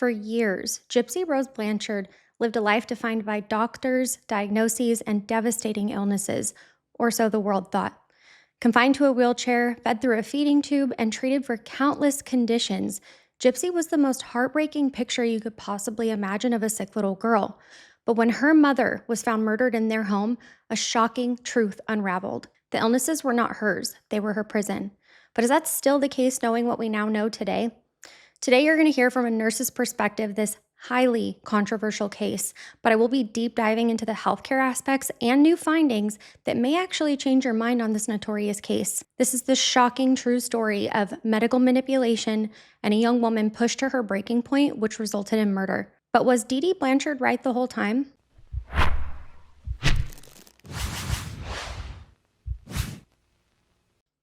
For years, Gypsy Rose Blanchard lived a life defined by doctors, diagnoses, and devastating illnesses, or so the world thought. Confined to a wheelchair, fed through a feeding tube, and treated for countless conditions, Gypsy was the most heartbreaking picture you could possibly imagine of a sick little girl. But when her mother was found murdered in their home, a shocking truth unraveled. The illnesses were not hers, they were her prison. But is that still the case knowing what we now know today? Today, you're going to hear from a nurse's perspective this highly controversial case, but I will be deep diving into the healthcare aspects and new findings that may actually change your mind on this notorious case. This is the shocking true story of medical manipulation and a young woman pushed to her breaking point, which resulted in murder. But was Dee Dee Blanchard right the whole time?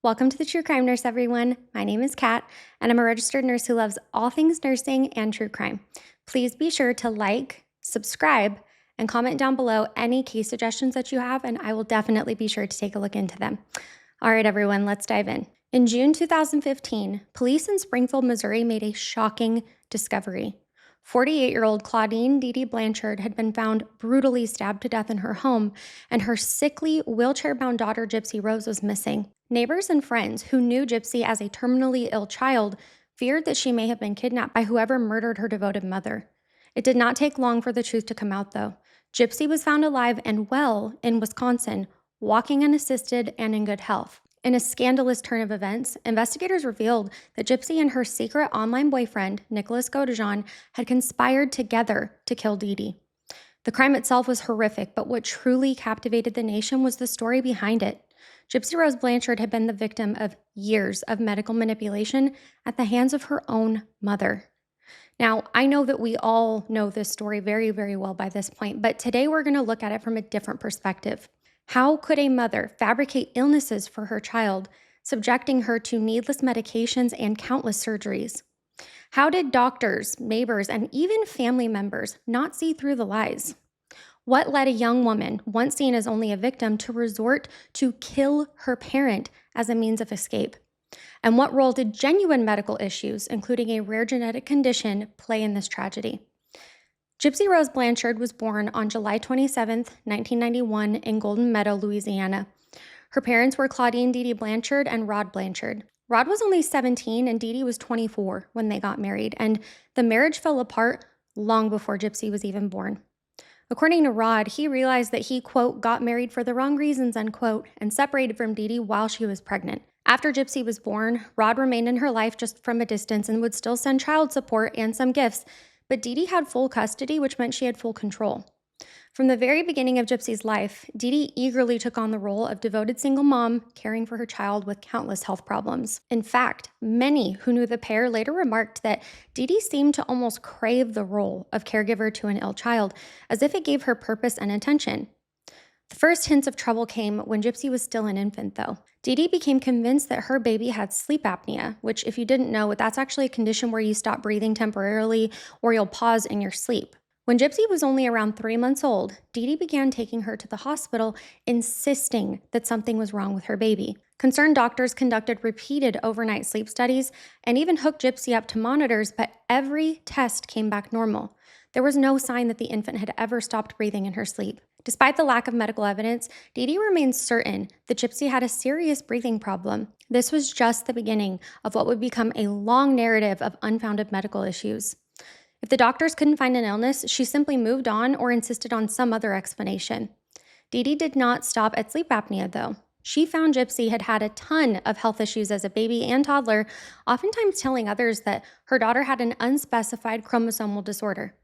Welcome to the True Crime Nurse, everyone. My name is Kat, and I'm a registered nurse who loves all things nursing and true crime. Please be sure to like, subscribe, and comment down below any case suggestions that you have, and I will definitely be sure to take a look into them. All right, everyone, let's dive in. In June 2015, police in Springfield, Missouri made a shocking discovery. 48-year-old Claudine Dee Dee Blanchard had been found brutally stabbed to death in her home, and her sickly, wheelchair-bound daughter, Gypsy Rose, was missing. Neighbors and friends who knew Gypsy as a terminally ill child feared that she may have been kidnapped by whoever murdered her devoted mother. It did not take long for the truth to come out, though. Gypsy was found alive and well in Wisconsin, walking unassisted and in good health. In a scandalous turn of events, investigators revealed that Gypsy and her secret online boyfriend, Godejohn, had conspired together to kill Dee Dee. The crime itself was horrific, but what truly captivated the nation was the story behind it. Gypsy Rose Blanchard had been the victim of years of medical manipulation at the hands of her own mother. Now, I know that we all know this story very, very well by this point, but today we're going to look at it from a different perspective. How could a mother fabricate illnesses for her child, subjecting her to needless medications and countless surgeries? How did doctors, neighbors, and even family members not see through the lies? What led a young woman, once seen as only a victim, to resort to kill her parent as a means of escape? And what role did genuine medical issues, including a rare genetic condition, play in this tragedy? Gypsy Rose Blanchard was born on July 27, 1991 in Golden Meadow, Louisiana. Her parents were Claudine Dee Dee Blanchard and Rod Blanchard. Rod was only 17 and Dee Dee was 24 when they got married, and the marriage fell apart long before Gypsy was even born. According to Rod, he realized that he, quote, got married for the wrong reasons, unquote, and separated from Dee Dee while she was pregnant. After Gypsy was born, Rod remained in her life just from a distance and would still send child support and some gifts, but Dee Dee had full custody, which meant she had full control. From the very beginning of Gypsy's life, Dee Dee eagerly took on the role of devoted single mom, caring for her child with countless health problems. In fact, many who knew the pair later remarked that Dee Dee seemed to almost crave the role of caregiver to an ill child, as if it gave her purpose and attention. The first hints of trouble came when Gypsy was still an infant, though. Dee Dee became convinced that her baby had sleep apnea, which, if you didn't know, that's actually a condition where you stop breathing temporarily or you'll pause in your sleep. When Gypsy was only around 3 months old, Dee Dee began taking her to the hospital, insisting that something was wrong with her baby. Concerned doctors conducted repeated overnight sleep studies and even hooked Gypsy up to monitors, but every test came back normal. There was no sign that the infant had ever stopped breathing in her sleep. Despite the lack of medical evidence, Dee Dee remained certain that Gypsy had a serious breathing problem. This was just the beginning of what would become a long narrative of unfounded medical issues. If the doctors couldn't find an illness, she simply moved on or insisted on some other explanation. Dee Dee did not stop at sleep apnea, though. She found Gypsy had had a ton of health issues as a baby and toddler, oftentimes telling others that her daughter had an unspecified chromosomal disorder.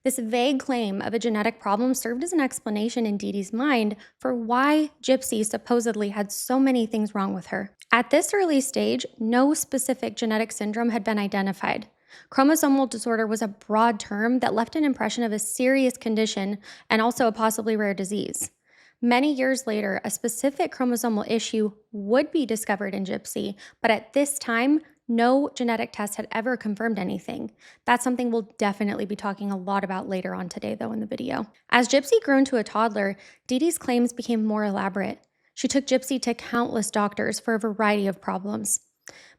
This vague claim of a genetic problem served as an explanation in Dee Dee's mind for why Gypsy supposedly had so many things wrong with her. At this early stage, no specific genetic syndrome had been identified. Chromosomal disorder was a broad term that left an impression of a serious condition and also a possibly rare disease. Many years later, a specific chromosomal issue would be discovered in Gypsy, but at this time, no genetic test had ever confirmed anything. That's something we'll definitely be talking a lot about later on today, though, in the video. As Gypsy grew into a toddler, Dee Dee's claims became more elaborate. She took Gypsy to countless doctors for a variety of problems.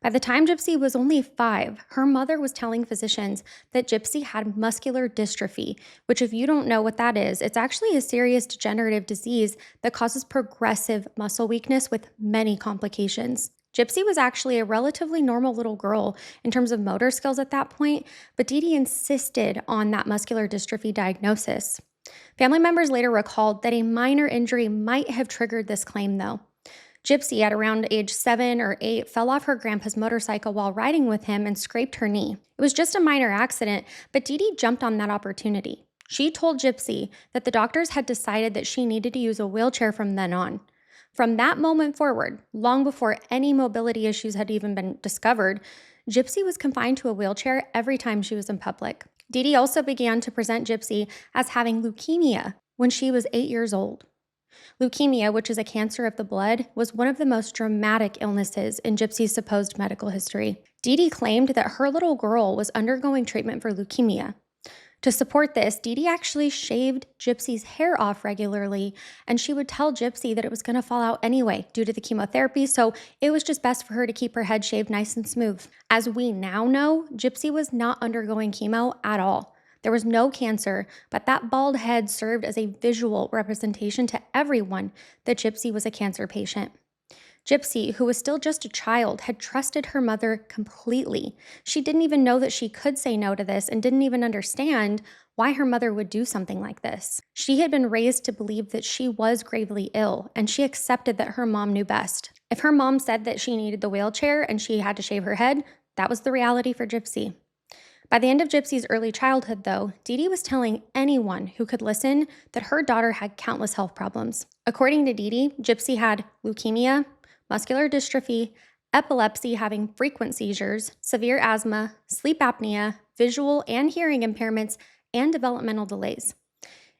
By the time Gypsy was only 5, her mother was telling physicians that Gypsy had muscular dystrophy, which, if you don't know what that is, it's actually a serious degenerative disease that causes progressive muscle weakness with many complications. Gypsy was actually a relatively normal little girl in terms of motor skills at that point, but Dee Dee insisted on that muscular dystrophy diagnosis. Family members later recalled that a minor injury might have triggered this claim, though. Gypsy, at around age 7 or 8, fell off her grandpa's motorcycle while riding with him and scraped her knee. It was just a minor accident, but Dee Dee jumped on that opportunity. She told Gypsy that the doctors had decided that she needed to use a wheelchair from then on. From that moment forward, long before any mobility issues had even been discovered, Gypsy was confined to a wheelchair every time she was in public. Dee Dee also began to present Gypsy as having leukemia when she was 8 years old. Leukemia, which is a cancer of the blood, was one of the most dramatic illnesses in Gypsy's supposed medical history. Dee Dee claimed that her little girl was undergoing treatment for leukemia. To support this, Dee Dee actually shaved Gypsy's hair off regularly, and she would tell Gypsy that it was going to fall out anyway due to the chemotherapy, so it was just best for her to keep her head shaved nice and smooth. As we now know, Gypsy was not undergoing chemo at all. There was no cancer, but that bald head served as a visual representation to everyone that Gypsy was a cancer patient. Gypsy, who was still just a child, had trusted her mother completely. She didn't even know that she could say no to this and didn't even understand why her mother would do something like this. She had been raised to believe that she was gravely ill, and she accepted that her mom knew best. If her mom said that she needed the wheelchair and she had to shave her head, that was the reality for Gypsy. By the end of Gypsy's early childhood, though, Dee Dee was telling anyone who could listen that her daughter had countless health problems. According to Dee Dee, Gypsy had leukemia, muscular dystrophy, epilepsy, having frequent seizures, severe asthma, sleep apnea, visual and hearing impairments, and developmental delays.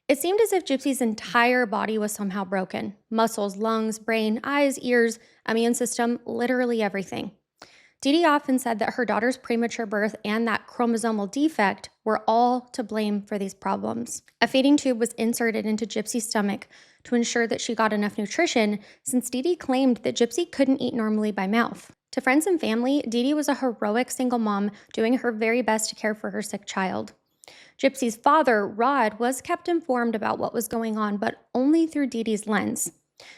It seemed as if Gypsy's entire body was somehow broken. Muscles, lungs, brain, eyes, ears, immune system, literally everything. Dee Dee often said that her daughter's premature birth and that chromosomal defect were all to blame for these problems. A feeding tube was inserted into Gypsy's stomach to ensure that she got enough nutrition, since Dee Dee claimed that Gypsy couldn't eat normally by mouth. To friends and family, Dee Dee was a heroic single mom doing her very best to care for her sick child. Gypsy's father, Rod, was kept informed about what was going on, but only through Dee Dee's lens.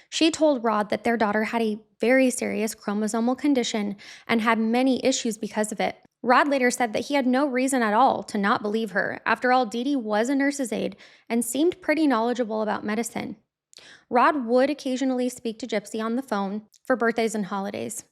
She told Rod that their daughter had a very serious chromosomal condition and had many issues because of it. Rod later said that he had no reason at all to not believe her. After all, Dee Dee was a nurse's aide and seemed pretty knowledgeable about medicine. Rod would occasionally speak to Gypsy on the phone for birthdays and holidays.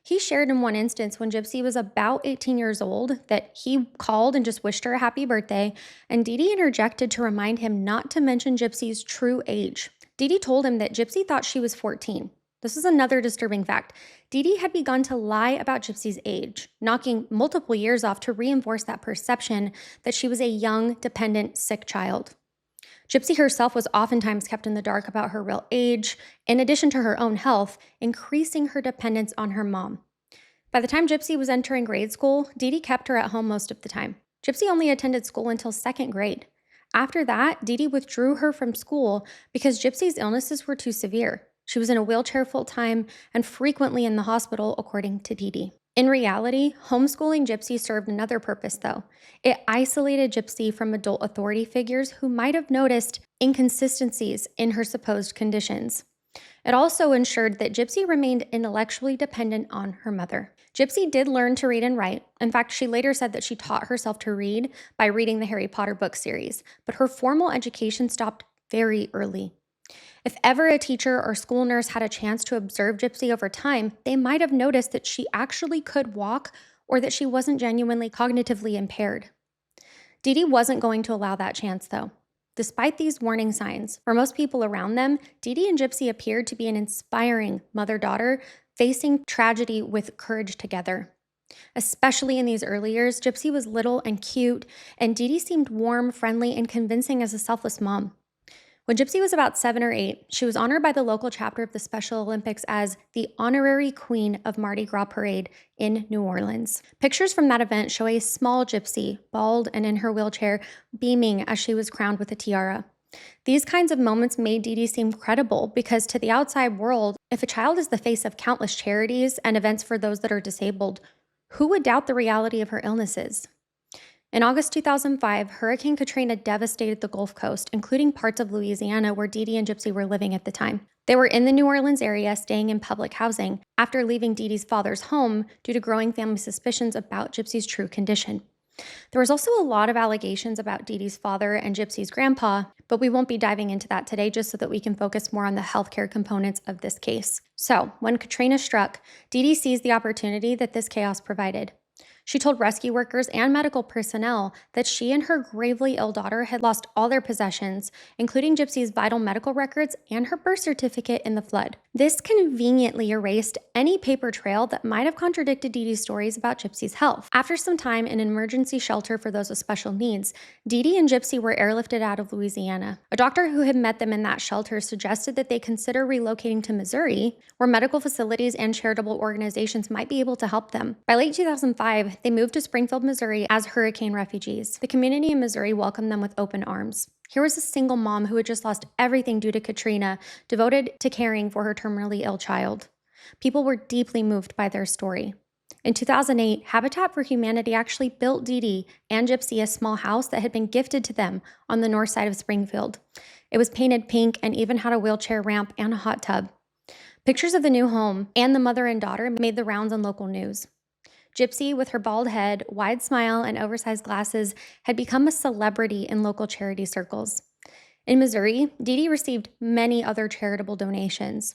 He shared in one instance when Gypsy was about 18 years old that he called and just wished her a happy birthday, and Dee Dee interjected to remind him not to mention Gypsy's true age. Dee Dee told him that Gypsy thought she was 14. This is another disturbing fact. Dee Dee had begun to lie about Gypsy's age, knocking multiple years off to reinforce that perception that she was a young, dependent, sick child. Gypsy herself was oftentimes kept in the dark about her real age, in addition to her own health, increasing her dependence on her mom. By the time Gypsy was entering grade school, Dee Dee kept her at home most of the time. Gypsy only attended school until 2nd grade. After that, Dee Dee withdrew her from school because Gypsy's illnesses were too severe. She was in a wheelchair full-time and frequently in the hospital, according to Dee Dee. In reality, homeschooling Gypsy served another purpose, though. It isolated Gypsy from adult authority figures who might have noticed inconsistencies in her supposed conditions. It also ensured that Gypsy remained intellectually dependent on her mother. Gypsy did learn to read and write. In fact, she later said that she taught herself to read by reading the Harry Potter book series, but her formal education stopped very early. If ever a teacher or school nurse had a chance to observe Gypsy over time, they might have noticed that she actually could walk or that she wasn't genuinely cognitively impaired. Dee Dee wasn't going to allow that chance, though. Despite these warning signs, for most people around them, Dee Dee and Gypsy appeared to be an inspiring mother-daughter facing tragedy with courage together. Especially in these early years, Gypsy was little and cute, and Dee Dee seemed warm, friendly, and convincing as a selfless mom. When Gypsy was about 7 or 8, she was honored by the local chapter of the Special Olympics as the honorary queen of Mardi Gras Parade in New Orleans. Pictures from that event show a small Gypsy, bald and in her wheelchair, beaming as she was crowned with a tiara. These kinds of moments made Dee Dee seem credible because to the outside world, If a child is the face of countless charities and events for those that are disabled, who would doubt the reality of her illnesses? In August 2005, Hurricane Katrina devastated the Gulf Coast, including parts of Louisiana where Dee Dee and Gypsy were living at the time. They were in the New Orleans area staying in public housing after leaving Dee Dee's father's home due to growing family suspicions about Gypsy's true condition. There was also a lot of allegations about Dee Dee's father and Gypsy's grandpa, but we won't be diving into that today just so that we can focus more on the healthcare components of this case. So, when Katrina struck, Dee Dee seized the opportunity that this chaos provided. She told rescue workers and medical personnel that she and her gravely ill daughter had lost all their possessions, including Gypsy's vital medical records and her birth certificate in the flood. This conveniently erased any paper trail that might have contradicted Dee Dee's stories about Gypsy's health. After some time in an emergency shelter for those with special needs, Dee Dee and Gypsy were airlifted out of Louisiana. A doctor who had met them in that shelter suggested that they consider relocating to Missouri, where medical facilities and charitable organizations might be able to help them. By late 2005, they moved to Springfield, Missouri as hurricane refugees. The community in Missouri welcomed them with open arms. Here was a single mom who had just lost everything due to Katrina, devoted to caring for her terminally ill child. People were deeply moved by their story. In 2008, Habitat for Humanity actually built Dee Dee and Gypsy a small house that had been gifted to them on the north side of Springfield. It was painted pink and even had a wheelchair ramp and a hot tub. Pictures of the new home and the mother and daughter made the rounds on local news. Gypsy, with her bald head, wide smile, and oversized glasses, had become a celebrity in local charity circles. In Missouri, Dee Dee received many other charitable donations.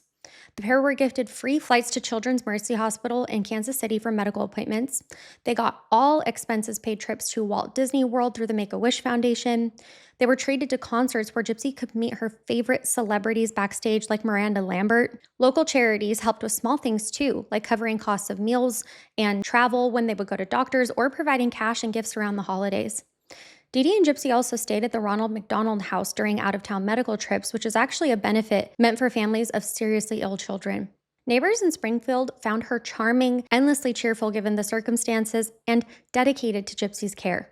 The pair were gifted free flights to Children's Mercy Hospital in Kansas City for medical appointments. They got all expenses paid trips to Walt Disney World through the Make-A-Wish Foundation. They were treated to concerts where Gypsy could meet her favorite celebrities backstage like Miranda Lambert. Local charities helped with small things too, like covering costs of meals and travel when they would go to doctors or providing cash and gifts around the holidays. Dee Dee and Gypsy also stayed at the Ronald McDonald House during out-of-town medical trips, which is actually a benefit meant for families of seriously ill children. Neighbors in Springfield found her charming, endlessly cheerful given the circumstances, and dedicated to Gypsy's care.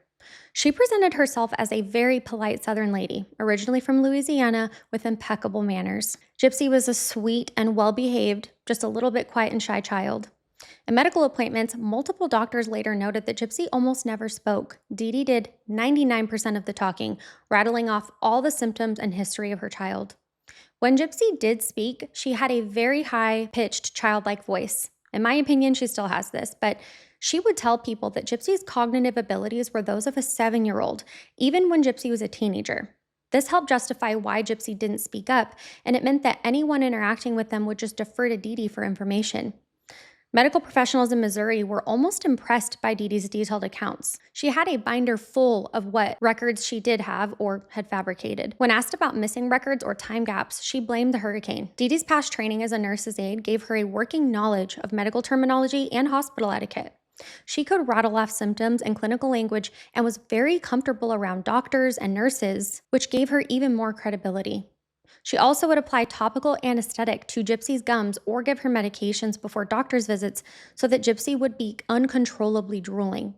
She presented herself as a very polite Southern lady, originally from Louisiana, with impeccable manners. Gypsy was a sweet and well-behaved, just a little bit quiet and shy child. In medical appointments, multiple doctors later noted that Gypsy almost never spoke. Dee Dee did 99% of the talking, rattling off all the symptoms and history of her child. When Gypsy did speak, she had a very high-pitched, childlike voice. In my opinion, she still has this, but she would tell people that Gypsy's cognitive abilities were those of a 7-year-old, even when Gypsy was a teenager. This helped justify why Gypsy didn't speak up, and it meant that anyone interacting with them would just defer to Dee Dee for information. Medical professionals in Missouri were almost impressed by Dee Dee's detailed accounts. She had a binder full of what records she did have or had fabricated. When asked about missing records or time gaps, she blamed the hurricane. Dee Dee's past training as a nurse's aide gave her a working knowledge of medical terminology and hospital etiquette. She could rattle off symptoms and clinical language and was very comfortable around doctors and nurses, which gave her even more credibility. She also would apply topical anesthetic to Gypsy's gums or give her medications before doctor's visits so that Gypsy would be uncontrollably drooling.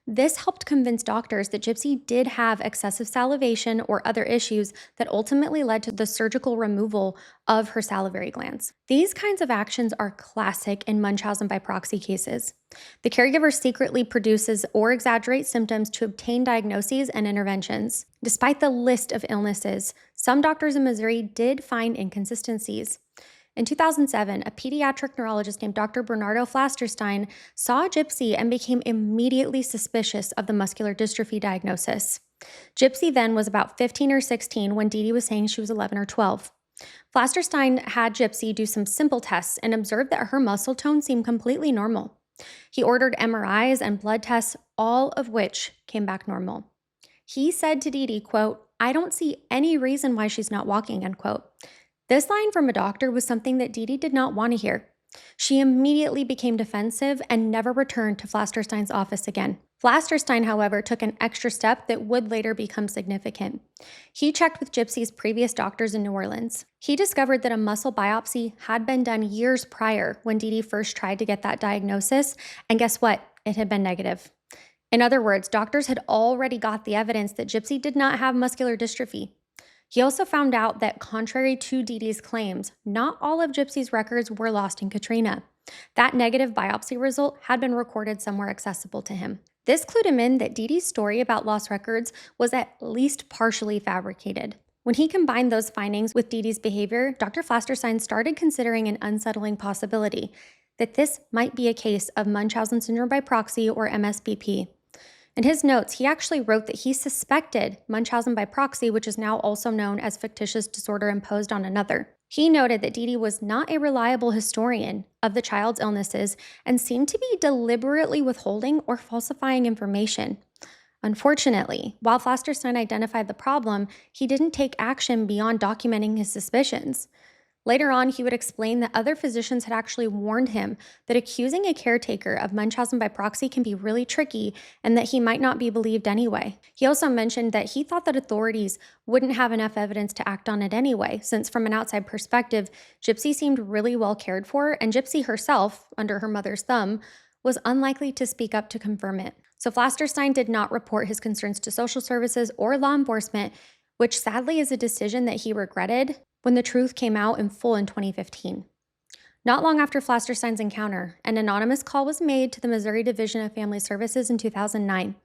This helped convince doctors that Gypsy did have excessive salivation or other issues that ultimately led to the surgical removal of her salivary glands. These kinds of actions are classic in Munchausen by proxy cases. The caregiver secretly produces or exaggerates symptoms to obtain diagnoses and interventions. Despite the list of illnesses, some doctors in Missouri did find inconsistencies. In 2007, a pediatric neurologist named Dr. Bernardo Flasterstein saw Gypsy and became immediately suspicious of the muscular dystrophy diagnosis. Gypsy then was about 15 or 16 when Dee Dee was saying she was 11 or 12. Flasterstein had Gypsy do some simple tests and observed that her muscle tone seemed completely normal. He ordered MRIs and blood tests, all of which came back normal. He said to Dee Dee, quote, "I don't see any reason why she's not walking," end quote. This line from a doctor was something that Dee Dee did not want to hear. She immediately became defensive and never returned to Flasterstein's office again. Flasterstein, however, took an extra step that would later become significant. He checked with Gypsy's previous doctors in New Orleans. He discovered that a muscle biopsy had been done years prior when Dee Dee first tried to get that diagnosis, and guess what? It had been negative. In other words, doctors had already got the evidence that Gypsy did not have muscular dystrophy. He also found out that, contrary to Dee Dee's claims, not all of Gypsy's records were lost in Katrina. That negative biopsy result had been recorded somewhere accessible to him. This clued him in that Dee Dee's story about lost records was at least partially fabricated. When he combined those findings with Dee Dee's behavior, Dr. Flasterstein started considering an unsettling possibility, that this might be a case of Munchausen syndrome by proxy, or MSBP. In his notes, he actually wrote that he suspected Munchausen by proxy, which is now also known as fictitious disorder imposed on another. He noted that Dee Dee was not a reliable historian of the child's illnesses and seemed to be deliberately withholding or falsifying information. Unfortunately, while Flasterstein identified the problem, he didn't take action beyond documenting his suspicions. Later on, he would explain that other physicians had actually warned him that accusing a caretaker of Munchausen by proxy can be really tricky and that he might not be believed anyway. He also mentioned that he thought that authorities wouldn't have enough evidence to act on it anyway, since from an outside perspective, Gypsy seemed really well cared for, and Gypsy herself, under her mother's thumb, was unlikely to speak up to confirm it. So Flasterstein did not report his concerns to social services or law enforcement, which sadly is a decision that he regretted when the truth came out in full in 2015. Not long after Flasterstein's encounter, an anonymous call was made to the Missouri Division of Family Services in 2009.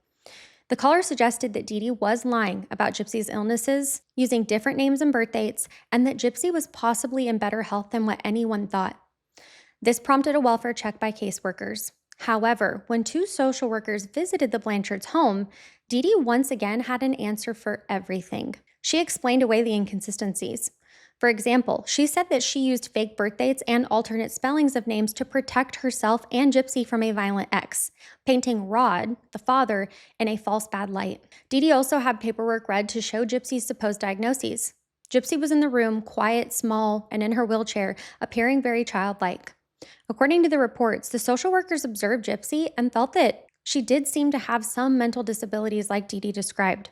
The caller suggested that Dee Dee was lying about Gypsy's illnesses, using different names and birth dates, and that Gypsy was possibly in better health than what anyone thought. This prompted a welfare check by caseworkers. However, when two social workers visited the Blanchards' home, Dee Dee once again had an answer for everything. She explained away the inconsistencies. For example, she said that she used fake birth dates and alternate spellings of names to protect herself and Gypsy from a violent ex, painting Rod, the father, in a false bad light. Dee Dee also had paperwork read to show Gypsy's supposed diagnoses. Gypsy was in the room, quiet, small, and in her wheelchair, appearing very childlike. According to the reports, the social workers observed Gypsy and felt that she did seem to have some mental disabilities like Dee Dee described.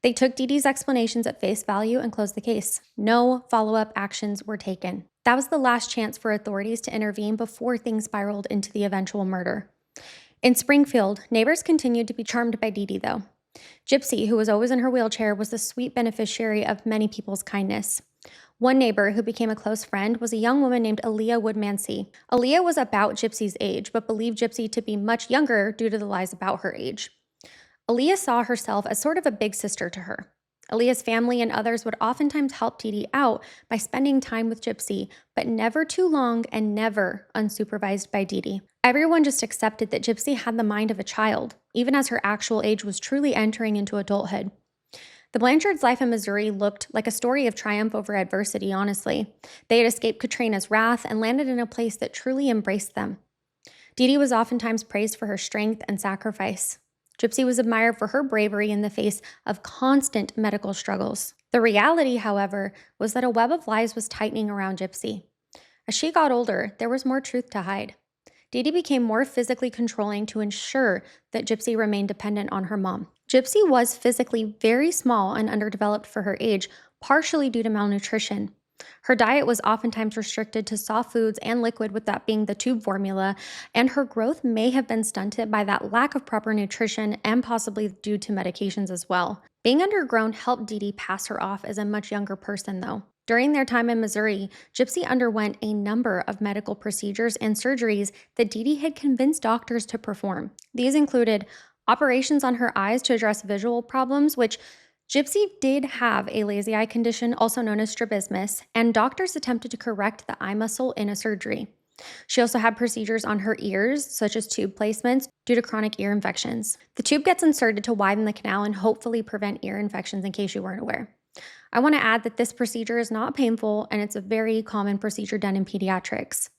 They took Dee Dee's explanations at face value and closed the case. No follow-up actions were taken. That was the last chance for authorities to intervene before things spiraled into the eventual murder. In Springfield, neighbors continued to be charmed by Dee Dee, though. Gypsy, who was always in her wheelchair, was the sweet beneficiary of many people's kindness. One neighbor who became a close friend was a young woman named Aaliyah Woodmansey. Aaliyah was about Gypsy's age, but believed Gypsy to be much younger due to the lies about her age. Aaliyah saw herself as sort of a big sister to her. Aaliyah's family and others would oftentimes help Dee Dee out by spending time with Gypsy, but never too long and never unsupervised by Dee Dee. Everyone just accepted that Gypsy had the mind of a child, even as her actual age was truly entering into adulthood. The Blanchards' life in Missouri looked like a story of triumph over adversity, honestly. They had escaped Katrina's wrath and landed in a place that truly embraced them. Dee Dee was oftentimes praised for her strength and sacrifice. Gypsy was admired for her bravery in the face of constant medical struggles. The reality, however, was that a web of lies was tightening around Gypsy. As she got older, there was more truth to hide. Dee Dee became more physically controlling to ensure that Gypsy remained dependent on her mom. Gypsy was physically very small and underdeveloped for her age, partially due to malnutrition. Her diet was oftentimes restricted to soft foods and liquid, with that being the tube formula, and her growth may have been stunted by that lack of proper nutrition and possibly due to medications as well. Being undergrown helped Dee Dee pass her off as a much younger person, though. During their time in Missouri, Gypsy underwent a number of medical procedures and surgeries that Dee Dee had convinced doctors to perform. These included operations on her eyes to address visual problems, which Gypsy did have a lazy eye condition, also known as strabismus, and doctors attempted to correct the eye muscle in a surgery. She also had procedures on her ears, such as tube placements, due to chronic ear infections. The tube gets inserted to widen the canal and hopefully prevent ear infections, in case you weren't aware. I want to add that this procedure is not painful, and it's a very common procedure done in pediatrics.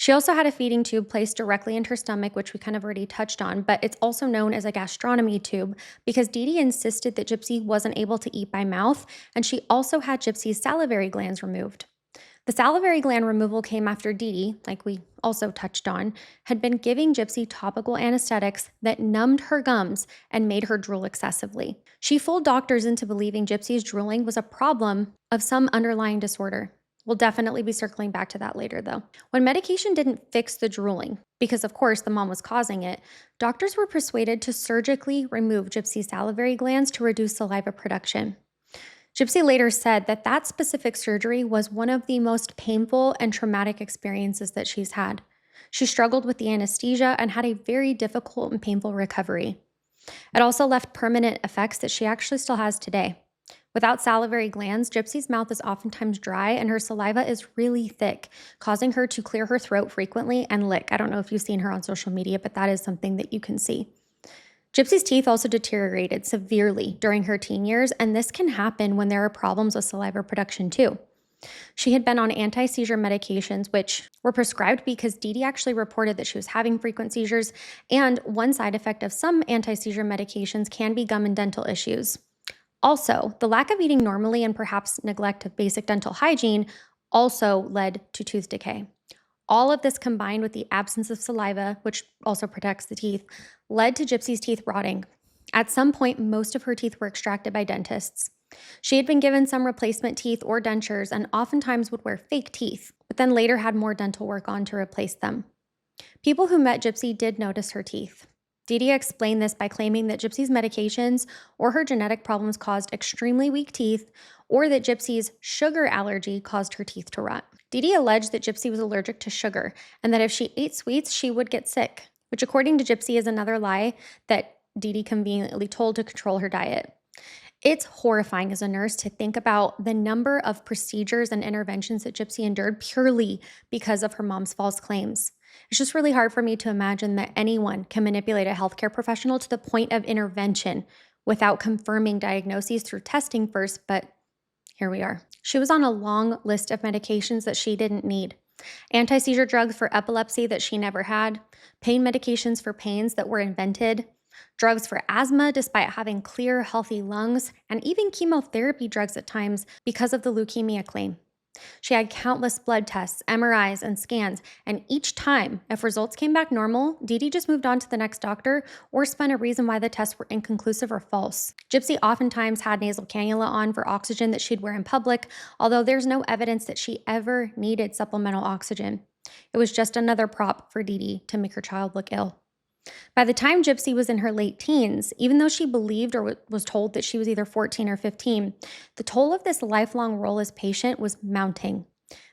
She also had a feeding tube placed directly into her stomach, which we kind of already touched on, but it's also known as a gastronomy tube because Dee Dee insisted that Gypsy wasn't able to eat by mouth, and she also had Gypsy's salivary glands removed. The salivary gland removal came after Dee Dee, like we also touched on, had been giving Gypsy topical anesthetics that numbed her gums and made her drool excessively. She fooled doctors into believing Gypsy's drooling was a problem of some underlying disorder. We'll definitely be circling back to that later, though. When medication didn't fix the drooling, because of course the mom was causing it, doctors were persuaded to surgically remove Gypsy's salivary glands to reduce saliva production. Gypsy later said that that specific surgery was one of the most painful and traumatic experiences that she's had. She struggled with the anesthesia and had a very difficult and painful recovery. It also left permanent effects that she actually still has today. Without salivary glands, Gypsy's mouth is oftentimes dry and her saliva is really thick, causing her to clear her throat frequently and lick. I don't know if you've seen her on social media, but that is something that you can see. Gypsy's teeth also deteriorated severely during her teen years, and this can happen when there are problems with saliva production too. She had been on anti-seizure medications, which were prescribed because Dee Dee actually reported that she was having frequent seizures, and one side effect of some anti-seizure medications can be gum and dental issues. Also, the lack of eating normally and perhaps neglect of basic dental hygiene also led to tooth decay. All of this combined with the absence of saliva, which also protects the teeth, led to Gypsy's teeth rotting. At some point, most of her teeth were extracted by dentists. She had been given some replacement teeth or dentures and oftentimes would wear fake teeth, but then later had more dental work on to replace them. People who met Gypsy did notice her teeth. Dee Dee explained this by claiming that Gypsy's medications or her genetic problems caused extremely weak teeth, or that Gypsy's sugar allergy caused her teeth to rot. Dee Dee alleged that Gypsy was allergic to sugar and that if she ate sweets, she would get sick, which according to Gypsy is another lie that Dee Dee conveniently told to control her diet. It's horrifying as a nurse to think about the number of procedures and interventions that Gypsy endured purely because of her mom's false claims. It's just really hard for me to imagine that anyone can manipulate a healthcare professional to the point of intervention without confirming diagnoses through testing first, but here we are. She was on a long list of medications that she didn't need. Anti-seizure drugs for epilepsy that she never had, pain medications for pains that were invented, drugs for asthma despite having clear, healthy lungs, and even chemotherapy drugs at times because of the leukemia claim. She had countless blood tests, MRIs, and scans, and each time, if results came back normal, Dee Dee just moved on to the next doctor or spun a reason why the tests were inconclusive or false. Gypsy oftentimes had nasal cannula on for oxygen that she'd wear in public, although there's no evidence that she ever needed supplemental oxygen. It was just another prop for Dee Dee to make her child look ill. By the time Gypsy was in her late teens, even though she believed or was told that she was either 14 or 15, the toll of this lifelong role as patient was mounting.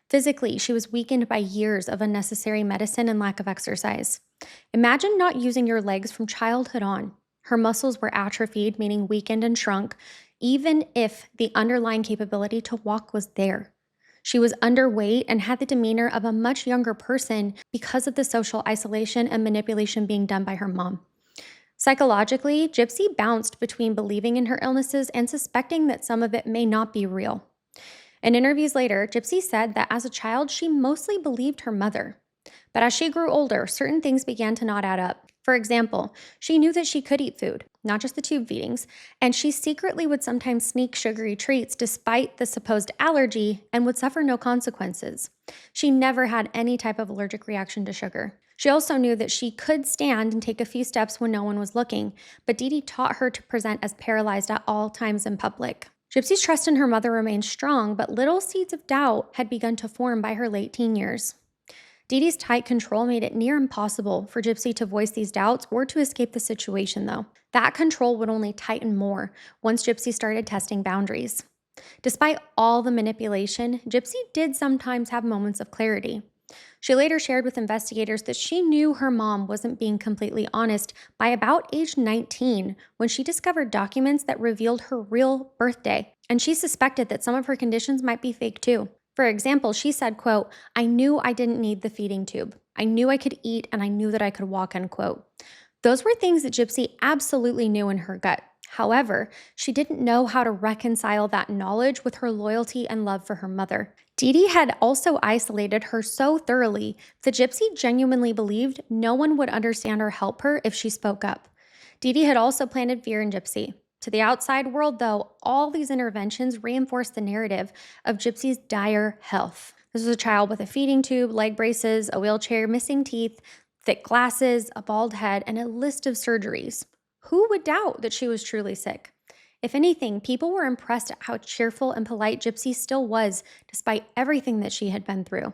Physically, she was weakened by years of unnecessary medicine and lack of exercise. Imagine not using your legs from childhood on. Her muscles were atrophied, meaning weakened and shrunk, even if the underlying capability to walk was there. She was underweight and had the demeanor of a much younger person because of the social isolation and manipulation being done by her mom. Psychologically, Gypsy bounced between believing in her illnesses and suspecting that some of it may not be real. In interviews later, Gypsy said that as a child, she mostly believed her mother. But as she grew older, certain things began to not add up. For example, she knew that she could eat food, not just the tube feedings, and she secretly would sometimes sneak sugary treats despite the supposed allergy and would suffer no consequences. She never had any type of allergic reaction to sugar. She also knew that she could stand and take a few steps when no one was looking, but Dee Dee taught her to present as paralyzed at all times in public. Gypsy's trust in her mother remained strong, but little seeds of doubt had begun to form by her late teen years. Dee Dee's tight control made it near impossible for Gypsy to voice these doubts or to escape the situation, though. That control would only tighten more once Gypsy started testing boundaries. Despite all the manipulation, Gypsy did sometimes have moments of clarity. She later shared with investigators that she knew her mom wasn't being completely honest by about age 19 when she discovered documents that revealed her real birthday, and she suspected that some of her conditions might be fake too. For example, she said, quote, "I knew I didn't need the feeding tube. I knew I could eat and I knew that I could walk," unquote. Those were things that Gypsy absolutely knew in her gut. However, she didn't know how to reconcile that knowledge with her loyalty and love for her mother. Dee Dee had also isolated her so thoroughly that Gypsy genuinely believed no one would understand or help her if she spoke up. Dee Dee had also planted fear in Gypsy. To the outside world, though, all these interventions reinforced the narrative of Gypsy's dire health. This was a child with a feeding tube, leg braces, a wheelchair, missing teeth, thick glasses, a bald head, and a list of surgeries. Who would doubt that she was truly sick? If anything, people were impressed at how cheerful and polite Gypsy still was, despite everything that she had been through.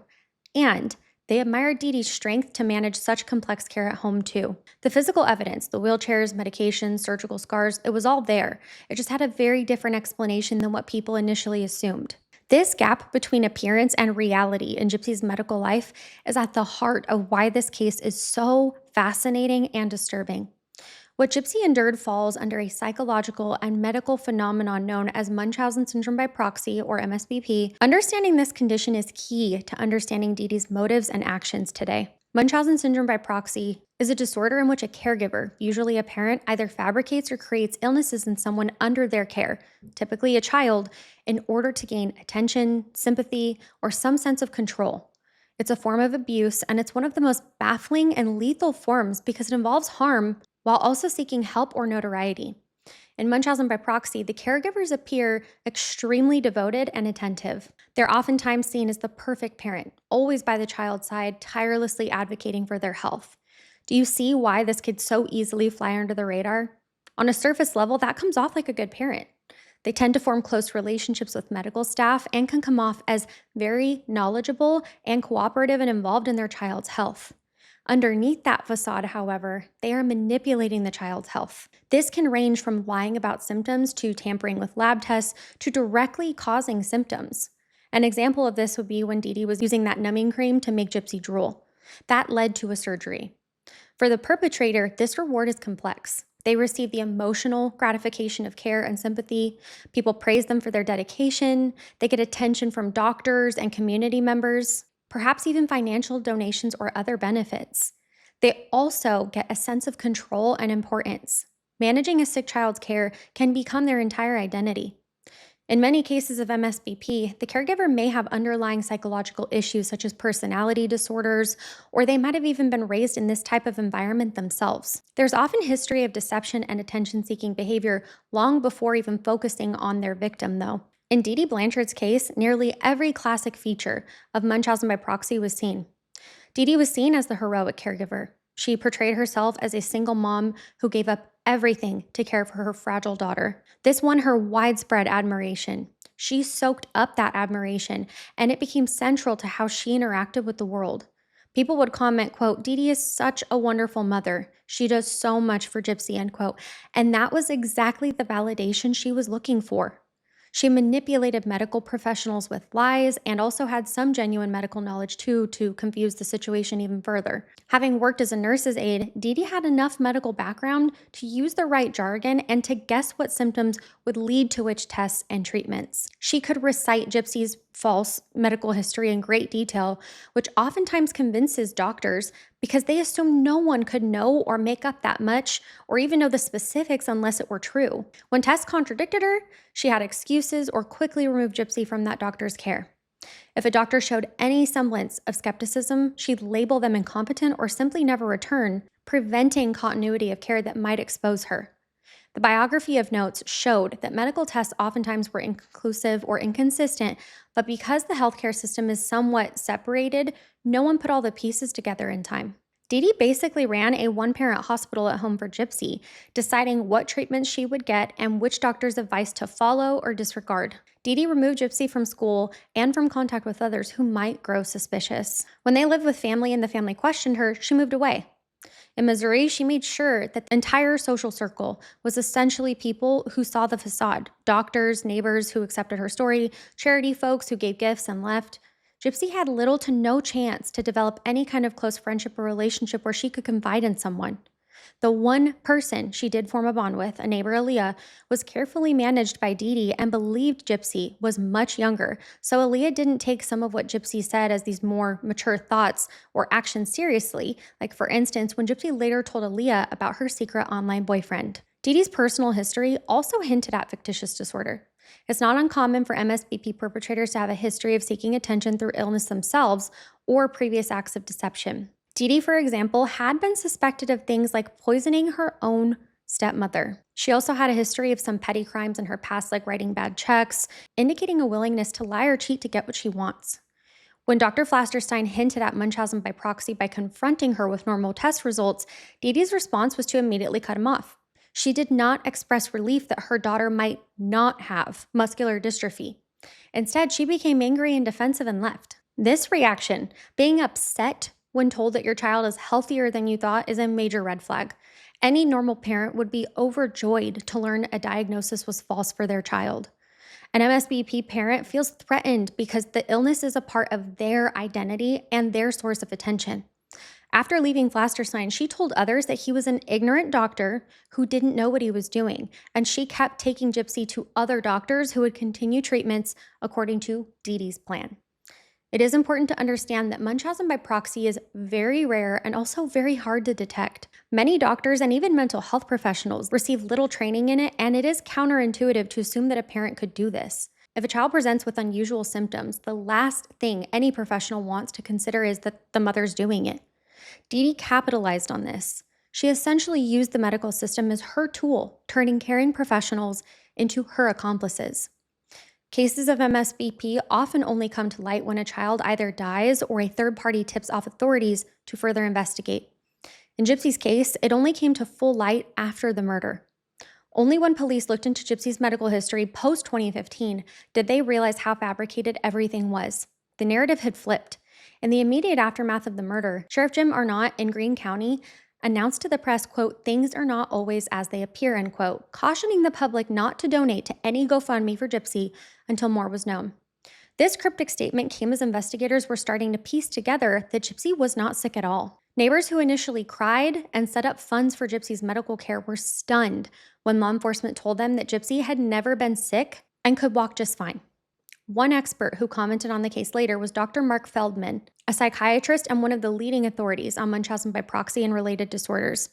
And They admired Dee Dee's strength to manage such complex care at home, too. The physical evidence, the wheelchairs, medications, surgical scars, it was all there. It just had a very different explanation than what people initially assumed. This gap between appearance and reality in Gypsy's medical life is at the heart of why this case is so fascinating and disturbing. What Gypsy endured falls under a psychological and medical phenomenon known as Munchausen syndrome by proxy, or MSBP. Understanding this condition is key to understanding Dee Dee's motives and actions today. Munchausen syndrome by proxy is a disorder in which a caregiver, usually a parent, either fabricates or creates illnesses in someone under their care, typically a child, in order to gain attention, sympathy, or some sense of control. It's a form of abuse, and it's one of the most baffling and lethal forms because it involves harm while also seeking help or notoriety. In Munchausen by proxy, the caregivers appear extremely devoted and attentive. They're oftentimes seen as the perfect parent, always by the child's side, tirelessly advocating for their health. Do you see why this could so easily fly under the radar? On a surface level, that comes off like a good parent. They tend to form close relationships with medical staff and can come off as very knowledgeable and cooperative and involved in their child's health. Underneath that facade, however, they are manipulating the child's health. This can range from lying about symptoms to tampering with lab tests to directly causing symptoms. An example of this would be when Dee Dee was using that numbing cream to make Gypsy drool. That led to a surgery. For the perpetrator, this reward is complex. They receive the emotional gratification of care and sympathy. People praise them for their dedication. They get attention from doctors and community members, perhaps even financial donations or other benefits. They also get a sense of control and importance. Managing a sick child's care can become their entire identity. In many cases of MSBP, the caregiver may have underlying psychological issues such as personality disorders, or they might have even been raised in this type of environment themselves. There's often history of deception and attention-seeking behavior long before even focusing on their victim, though. In Dee Dee Blanchard's case, nearly every classic feature of Munchausen by proxy was seen. Dee Dee was seen as the heroic caregiver. She portrayed herself as a single mom who gave up everything to care for her fragile daughter. This won her widespread admiration. She soaked up that admiration, and it became central to how she interacted with the world. People would comment, quote, "Dee Dee is such a wonderful mother. She does so much for Gypsy," end quote. And that was exactly the validation she was looking for. She manipulated medical professionals with lies and also had some genuine medical knowledge too to confuse the situation even further. Having worked as a nurse's aide, Dee Dee had enough medical background to use the right jargon and to guess what symptoms would lead to which tests and treatments. She could recite Gypsy's false medical history in great detail, which oftentimes convinces doctors because they assume no one could know or make up that much or even know the specifics unless it were true. When tests contradicted her, she had excuses or quickly removed Gypsy from that doctor's care. If a doctor showed any semblance of skepticism, she'd label them incompetent or simply never return, preventing continuity of care that might expose her. The biography of notes showed that medical tests oftentimes were inconclusive or inconsistent, but because the healthcare system is somewhat separated, no one put all the pieces together in time. Dee Dee basically ran a one-parent hospital at home for Gypsy, deciding what treatments she would get and which doctor's advice to follow or disregard. Dee Dee removed Gypsy from school and from contact with others who might grow suspicious. When they lived with family and the family questioned her, she moved away. In Missouri, she made sure that the entire social circle was essentially people who saw the facade: doctors, neighbors who accepted her story, charity folks who gave gifts and left. Gypsy had little to no chance to develop any kind of close friendship or relationship where she could confide in someone. The one person she did form a bond with, a neighbor Aaliyah, was carefully managed by Dee Dee and believed Gypsy was much younger, so Aaliyah didn't take some of what Gypsy said as these more mature thoughts or actions seriously, like for instance, when Gypsy later told Aaliyah about her secret online boyfriend. Dee Dee's personal history also hinted at fictitious disorder. It's not uncommon for MSBP perpetrators to have a history of seeking attention through illness themselves or previous acts of deception. Dee Dee, for example, had been suspected of things like poisoning her own stepmother. She also had a history of some petty crimes in her past, like writing bad checks, indicating a willingness to lie or cheat to get what she wants. When Dr. Flasterstein hinted at Munchausen by proxy by confronting her with normal test results, Dee Dee's response was to immediately cut him off. She did not express relief that her daughter might not have muscular dystrophy. Instead, she became angry and defensive and left. This reaction, being upset when told that your child is healthier than you thought, is a major red flag. Any normal parent would be overjoyed to learn a diagnosis was false for their child. An MSBP parent feels threatened because the illness is a part of their identity and their source of attention. After leaving Flasterstein, she told others that he was an ignorant doctor who didn't know what he was doing, and she kept taking Gypsy to other doctors who would continue treatments according to Dee Dee's plan. It is important to understand that Munchausen by proxy is very rare and also very hard to detect. Many doctors and even mental health professionals receive little training in it, and it is counterintuitive to assume that a parent could do this. If a child presents with unusual symptoms, the last thing any professional wants to consider is that the mother's doing it. Dee Dee capitalized on this. She essentially used the medical system as her tool, turning caring professionals into her accomplices. Cases of MSBP often only come to light when a child either dies or a third party tips off authorities to further investigate. In Gypsy's case, it only came to full light after the murder. Only when police looked into Gypsy's medical history post-2015 did they realize how fabricated everything was. The narrative had flipped. In the immediate aftermath of the murder, Sheriff Jim Arnott in Greene County announced to the press, quote, "Things are not always as they appear," end quote, cautioning the public not to donate to any GoFundMe for Gypsy until more was known. This cryptic statement came as investigators were starting to piece together that Gypsy was not sick at all. Neighbors who initially cried and set up funds for Gypsy's medical care were stunned when law enforcement told them that Gypsy had never been sick and could walk just fine. One expert who commented on the case later was Dr. Mark Feldman, a psychiatrist and one of the leading authorities on Munchausen by proxy and related disorders.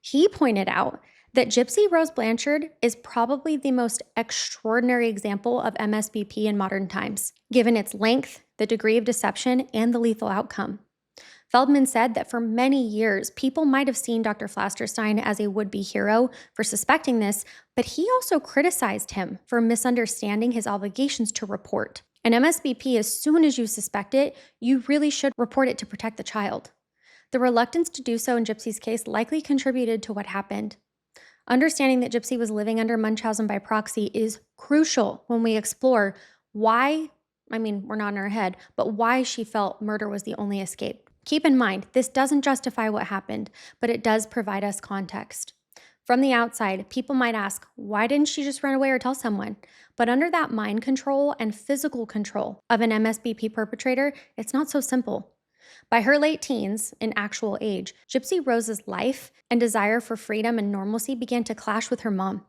He pointed out that Gypsy Rose Blanchard is probably the most extraordinary example of MSBP in modern times, given its length, the degree of deception, and the lethal outcome. Feldman said that for many years, people might have seen Dr. Flasterstein as a would-be hero for suspecting this, but he also criticized him for misunderstanding his obligations to report. An MSBP, as soon as you suspect it, you really should report it to protect the child. The reluctance to do so in Gypsy's case likely contributed to what happened. Understanding that Gypsy was living under Munchausen by proxy is crucial when we explore why, we're nodding our head, but why she felt murder was the only escape. Keep in mind, this doesn't justify what happened, but it does provide us context. From the outside, people might ask, why didn't she just run away or tell someone? But under that mind control and physical control of an MSBP perpetrator, it's not so simple. By her late teens, in actual age, Gypsy Rose's life and desire for freedom and normalcy began to clash with her mom.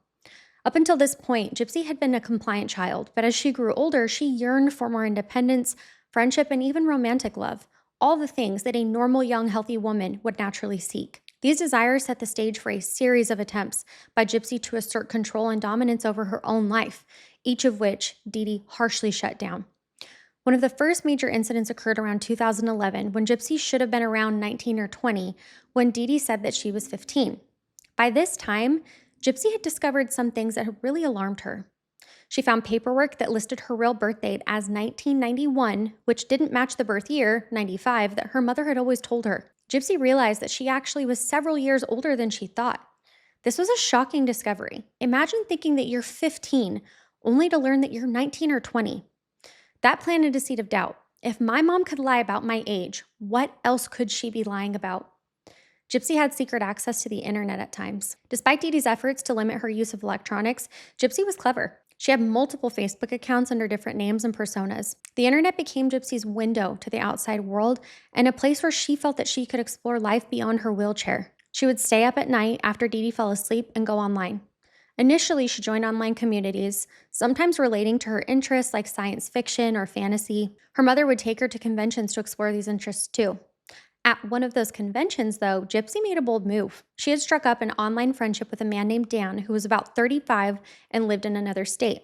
Up until this point, Gypsy had been a compliant child, but as she grew older, she yearned for more independence, friendship, and even romantic love. All the things that a normal, young, healthy woman would naturally seek. These desires set the stage for a series of attempts by Gypsy to assert control and dominance over her own life, each of which Dee Dee harshly shut down. One of the first major incidents occurred around 2011 when Gypsy should have been around 19 or 20 when Dee Dee said that she was 15. By this time, Gypsy had discovered some things that had really alarmed her. She found paperwork that listed her real birth date as 1991, which didn't match the birth year, 95, that her mother had always told her. Gypsy realized that she actually was several years older than she thought. This was a shocking discovery. Imagine thinking that you're 15, only to learn that you're 19 or 20. That planted a seed of doubt. If my mom could lie about my age, what else could she be lying about? Gypsy had secret access to the internet at times. Despite Dee Dee's efforts to limit her use of electronics, Gypsy was clever. She had multiple Facebook accounts under different names and personas. The internet became Gypsy's window to the outside world and a place where she felt that she could explore life beyond her wheelchair. She would stay up at night after Dee Dee fell asleep and go online. Initially, she joined online communities, sometimes relating to her interests like science fiction or fantasy. Her mother would take her to conventions to explore these interests too. At one of those conventions, though, Gypsy made a bold move. She had struck up an online friendship with a man named Dan who was about 35 and lived in another state.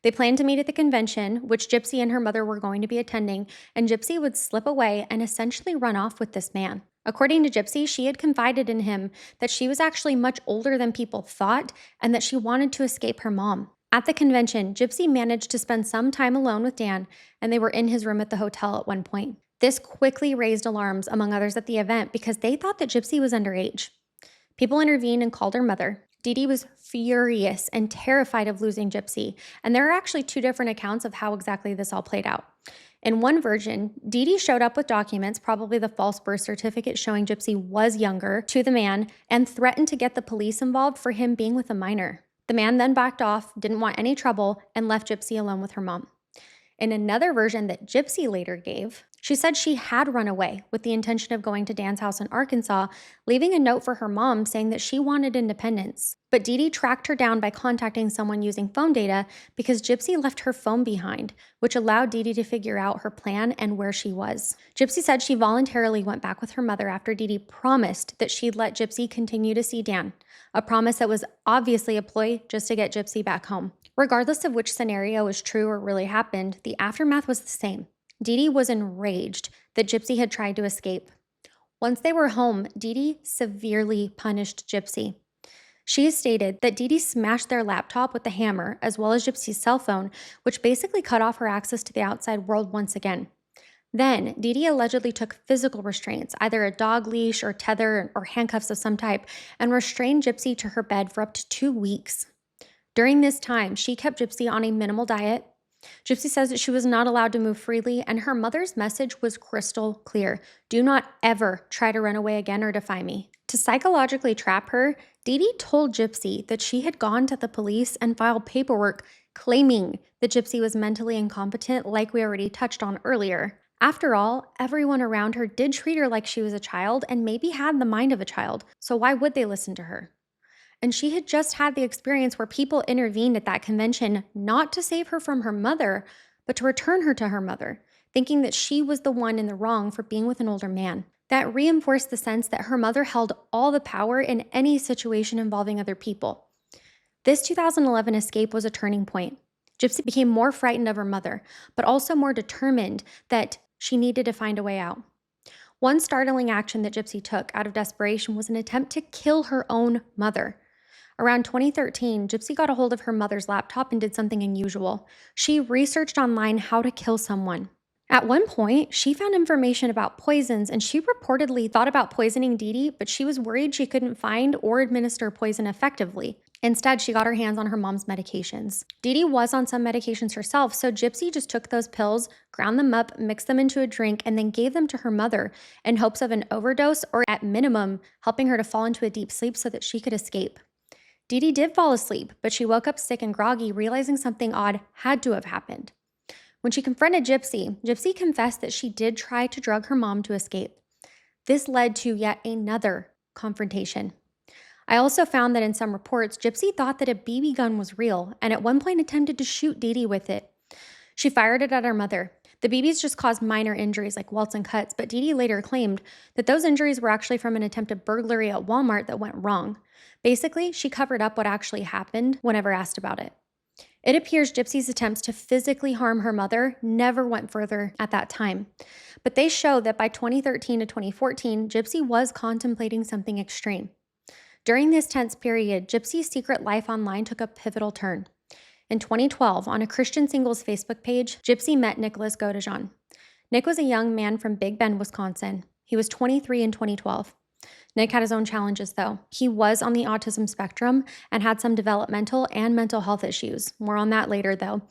They planned to meet at the convention, which Gypsy and her mother were going to be attending, and Gypsy would slip away and essentially run off with this man. According to Gypsy, she had confided in him that she was actually much older than people thought and that she wanted to escape her mom. At the convention, Gypsy managed to spend some time alone with Dan, and they were in his room at the hotel at one point. This quickly raised alarms among others at the event because they thought that Gypsy was underage. People intervened and called her mother. Dee Dee was furious and terrified of losing Gypsy, and there are actually two different accounts of how exactly this all played out. In one version, Dee Dee showed up with documents, probably the false birth certificate showing Gypsy was younger, to the man and threatened to get the police involved for him being with a minor. The man then backed off, didn't want any trouble, and left Gypsy alone with her mom. In another version that Gypsy later gave, she said she had run away with the intention of going to Dan's house in Arkansas, leaving a note for her mom saying that she wanted independence. But Dee Dee tracked her down by contacting someone using phone data because Gypsy left her phone behind, which allowed Dee Dee to figure out her plan and where she was. Gypsy said she voluntarily went back with her mother after Dee Dee promised that she'd let Gypsy continue to see Dan, a promise that was obviously a ploy just to get Gypsy back home. Regardless of which scenario is true or really happened, the aftermath was the same. Dee Dee was enraged that Gypsy had tried to escape. Once they were home, Dee Dee severely punished Gypsy. She stated that Dee Dee smashed their laptop with a hammer, as well as Gypsy's cell phone, which basically cut off her access to the outside world once again. Then, Dee Dee allegedly took physical restraints, either a dog leash or tether or handcuffs of some type, and restrained Gypsy to her bed for up to 2 weeks. During this time, she kept Gypsy on a minimal diet. Gypsy says that she was not allowed to move freely, and her mother's message was crystal clear. Do not ever try to run away again or defy me. To psychologically trap her, Dee Dee told Gypsy that she had gone to the police and filed paperwork claiming that Gypsy was mentally incompetent, like we already touched on earlier. After all, everyone around her did treat her like she was a child and maybe had the mind of a child, so why would they listen to her? And she had just had the experience where people intervened at that convention not to save her from her mother, but to return her to her mother, thinking that she was the one in the wrong for being with an older man. That reinforced the sense that her mother held all the power in any situation involving other people. This 2011 escape was a turning point. Gypsy became more frightened of her mother, but also more determined that she needed to find a way out. One startling action that Gypsy took out of desperation was an attempt to kill her own mother. Around 2013, Gypsy got a hold of her mother's laptop and did something unusual. She researched online how to kill someone. At one point, she found information about poisons, and she reportedly thought about poisoning Dee Dee, but she was worried she couldn't find or administer poison effectively. Instead, she got her hands on her mom's medications. Dee Dee was on some medications herself, so Gypsy just took those pills, ground them up, mixed them into a drink, and then gave them to her mother in hopes of an overdose or, at minimum, helping her to fall into a deep sleep so that she could escape. Dee Dee did fall asleep, but she woke up sick and groggy, realizing something odd had to have happened. When she confronted Gypsy, Gypsy confessed that she did try to drug her mom to escape. This led to yet another confrontation. I also found that in some reports, Gypsy thought that a BB gun was real and at one point attempted to shoot Dee Dee with it. She fired it at her mother. The BBs just caused minor injuries like welts and cuts, but Dee Dee later claimed that those injuries were actually from an attempted burglary at Walmart that went wrong. Basically, she covered up what actually happened whenever asked about it. It appears Gypsy's attempts to physically harm her mother never went further at that time, but they show that by 2013 to 2014, Gypsy was contemplating something extreme. During this tense period, Gypsy's secret life online took a pivotal turn. In 2012, on a Christian Singles Facebook page, Gypsy met Nicholas Godejohn. Nick was a young man from Big Bend, Wisconsin. He was 23 in 2012. Nick had his own challenges, though. He was on the autism spectrum and had some developmental and mental health issues. More on that later, though.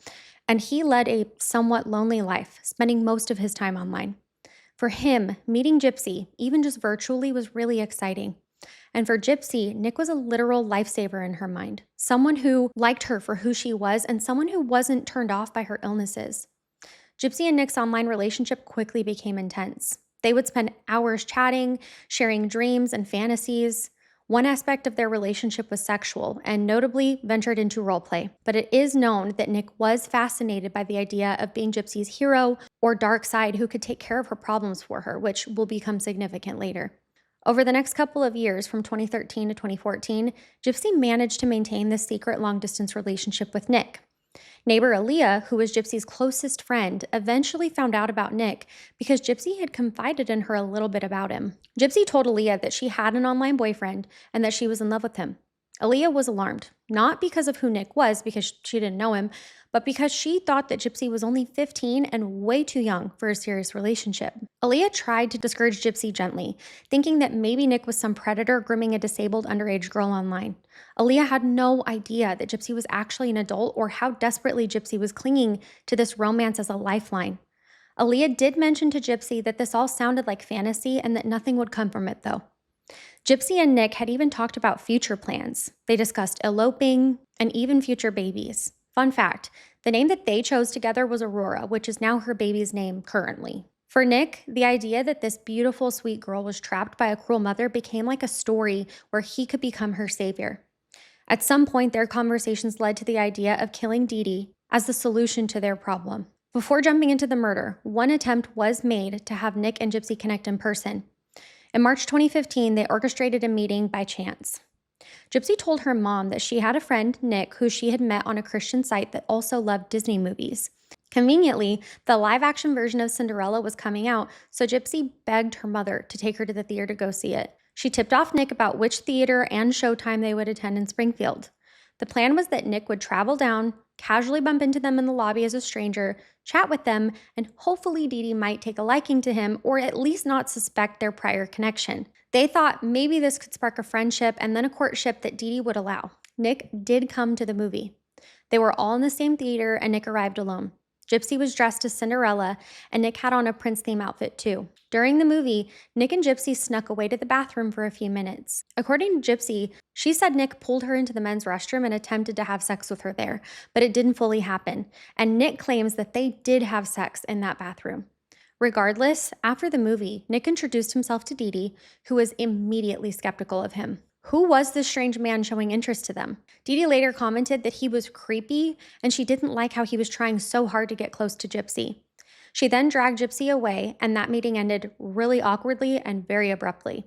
And he led a somewhat lonely life, spending most of his time online. For him, meeting Gypsy, even just virtually, was really exciting. And for Gypsy, Nick was a literal lifesaver in her mind. Someone who liked her for who she was and someone who wasn't turned off by her illnesses. Gypsy and Nick's online relationship quickly became intense. They would spend hours chatting, sharing dreams and fantasies. One aspect of their relationship was sexual and notably ventured into roleplay. But it is known that Nick was fascinated by the idea of being Gypsy's hero or dark side who could take care of her problems for her, which will become significant later. Over the next couple of years, from 2013 to 2014, Gypsy managed to maintain this secret long-distance relationship with Nick. Neighbor Aaliyah, who was Gypsy's closest friend, eventually found out about Nick because Gypsy had confided in her a little bit about him. Gypsy told Aaliyah that she had an online boyfriend and that she was in love with him. Aaliyah was alarmed, not because of who Nick was, because she didn't know him, but because she thought that Gypsy was only 15 and way too young for a serious relationship. Aaliyah tried to discourage Gypsy gently, thinking that maybe Nick was some predator grooming a disabled underage girl online. Aaliyah had no idea that Gypsy was actually an adult or how desperately Gypsy was clinging to this romance as a lifeline. Aaliyah did mention to Gypsy that this all sounded like fantasy and that nothing would come from it, though. Gypsy and Nick had even talked about future plans. They discussed eloping and even future babies. Fun fact, the name that they chose together was Aurora, which is now her baby's name currently. For Nick, the idea that this beautiful, sweet girl was trapped by a cruel mother became like a story where he could become her savior. At some point, their conversations led to the idea of killing Dee Dee as the solution to their problem. Before jumping into the murder, one attempt was made to have Nick and Gypsy connect in person. In March 2015, they orchestrated a meeting by chance. Gypsy told her mom that she had a friend, Nick, who she had met on a Christian site that also loved Disney movies. Conveniently, the live-action version of Cinderella was coming out, so Gypsy begged her mother to take her to the theater to go see it. She tipped off Nick about which theater and showtime they would attend in Springfield. The plan was that Nick would travel down, casually bump into them in the lobby as a stranger, chat with them, and hopefully Dee Dee might take a liking to him or at least not suspect their prior connection. They thought maybe this could spark a friendship and then a courtship that Dee Dee would allow. Nick did come to the movie. They were all in the same theater and Nick arrived alone. Gypsy was dressed as Cinderella, and Nick had on a Prince-themed outfit too. During the movie, Nick and Gypsy snuck away to the bathroom for a few minutes. According to Gypsy, she said Nick pulled her into the men's restroom and attempted to have sex with her there, but it didn't fully happen, and Nick claims that they did have sex in that bathroom. Regardless, after the movie, Nick introduced himself to Dee Dee, who was immediately skeptical of him. Who was this strange man showing interest to them? Dee Dee later commented that he was creepy and she didn't like how he was trying so hard to get close to Gypsy. She then dragged Gypsy away and that meeting ended really awkwardly and very abruptly.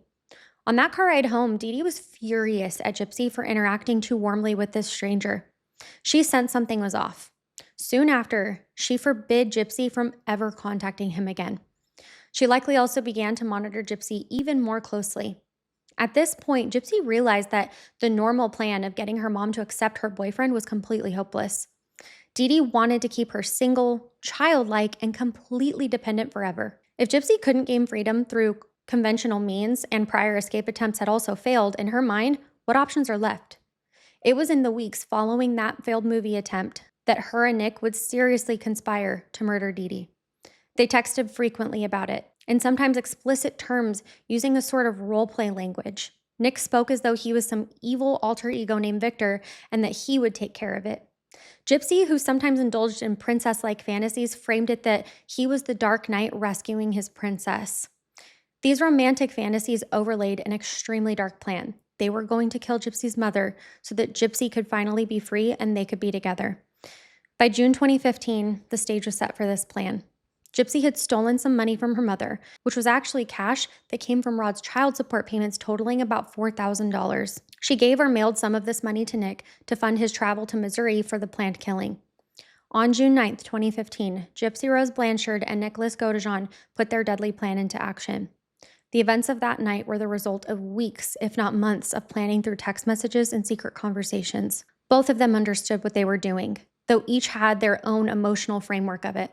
On that car ride home, Dee Dee was furious at Gypsy for interacting too warmly with this stranger. She sensed something was off. Soon after, she forbid Gypsy from ever contacting him again. She likely also began to monitor Gypsy even more closely. At this point, Gypsy realized that the normal plan of getting her mom to accept her boyfriend was completely hopeless. Dee Dee wanted to keep her single, childlike, and completely dependent forever. If Gypsy couldn't gain freedom through conventional means and prior escape attempts had also failed, in her mind, what options are left? It was in the weeks following that failed movie attempt that her and Nick would seriously conspire to murder Dee Dee. They texted frequently about it, in sometimes explicit terms using a sort of role-play language. Nick spoke as though he was some evil alter ego named Victor and that he would take care of it. Gypsy, who sometimes indulged in princess-like fantasies, framed it that he was the Dark Knight rescuing his princess. These romantic fantasies overlaid an extremely dark plan. They were going to kill Gypsy's mother so that Gypsy could finally be free and they could be together. By June 2015, the stage was set for this plan. Gypsy had stolen some money from her mother, which was actually cash that came from Rod's child support payments totaling about $4,000. She gave or mailed some of this money to Nick to fund his travel to Missouri for the planned killing. On June 9, 2015, Gypsy Rose Blanchard and Nicholas Godejohn put their deadly plan into action. The events of that night were the result of weeks, if not months, of planning through text messages and secret conversations. Both of them understood what they were doing, though each had their own emotional framework of it.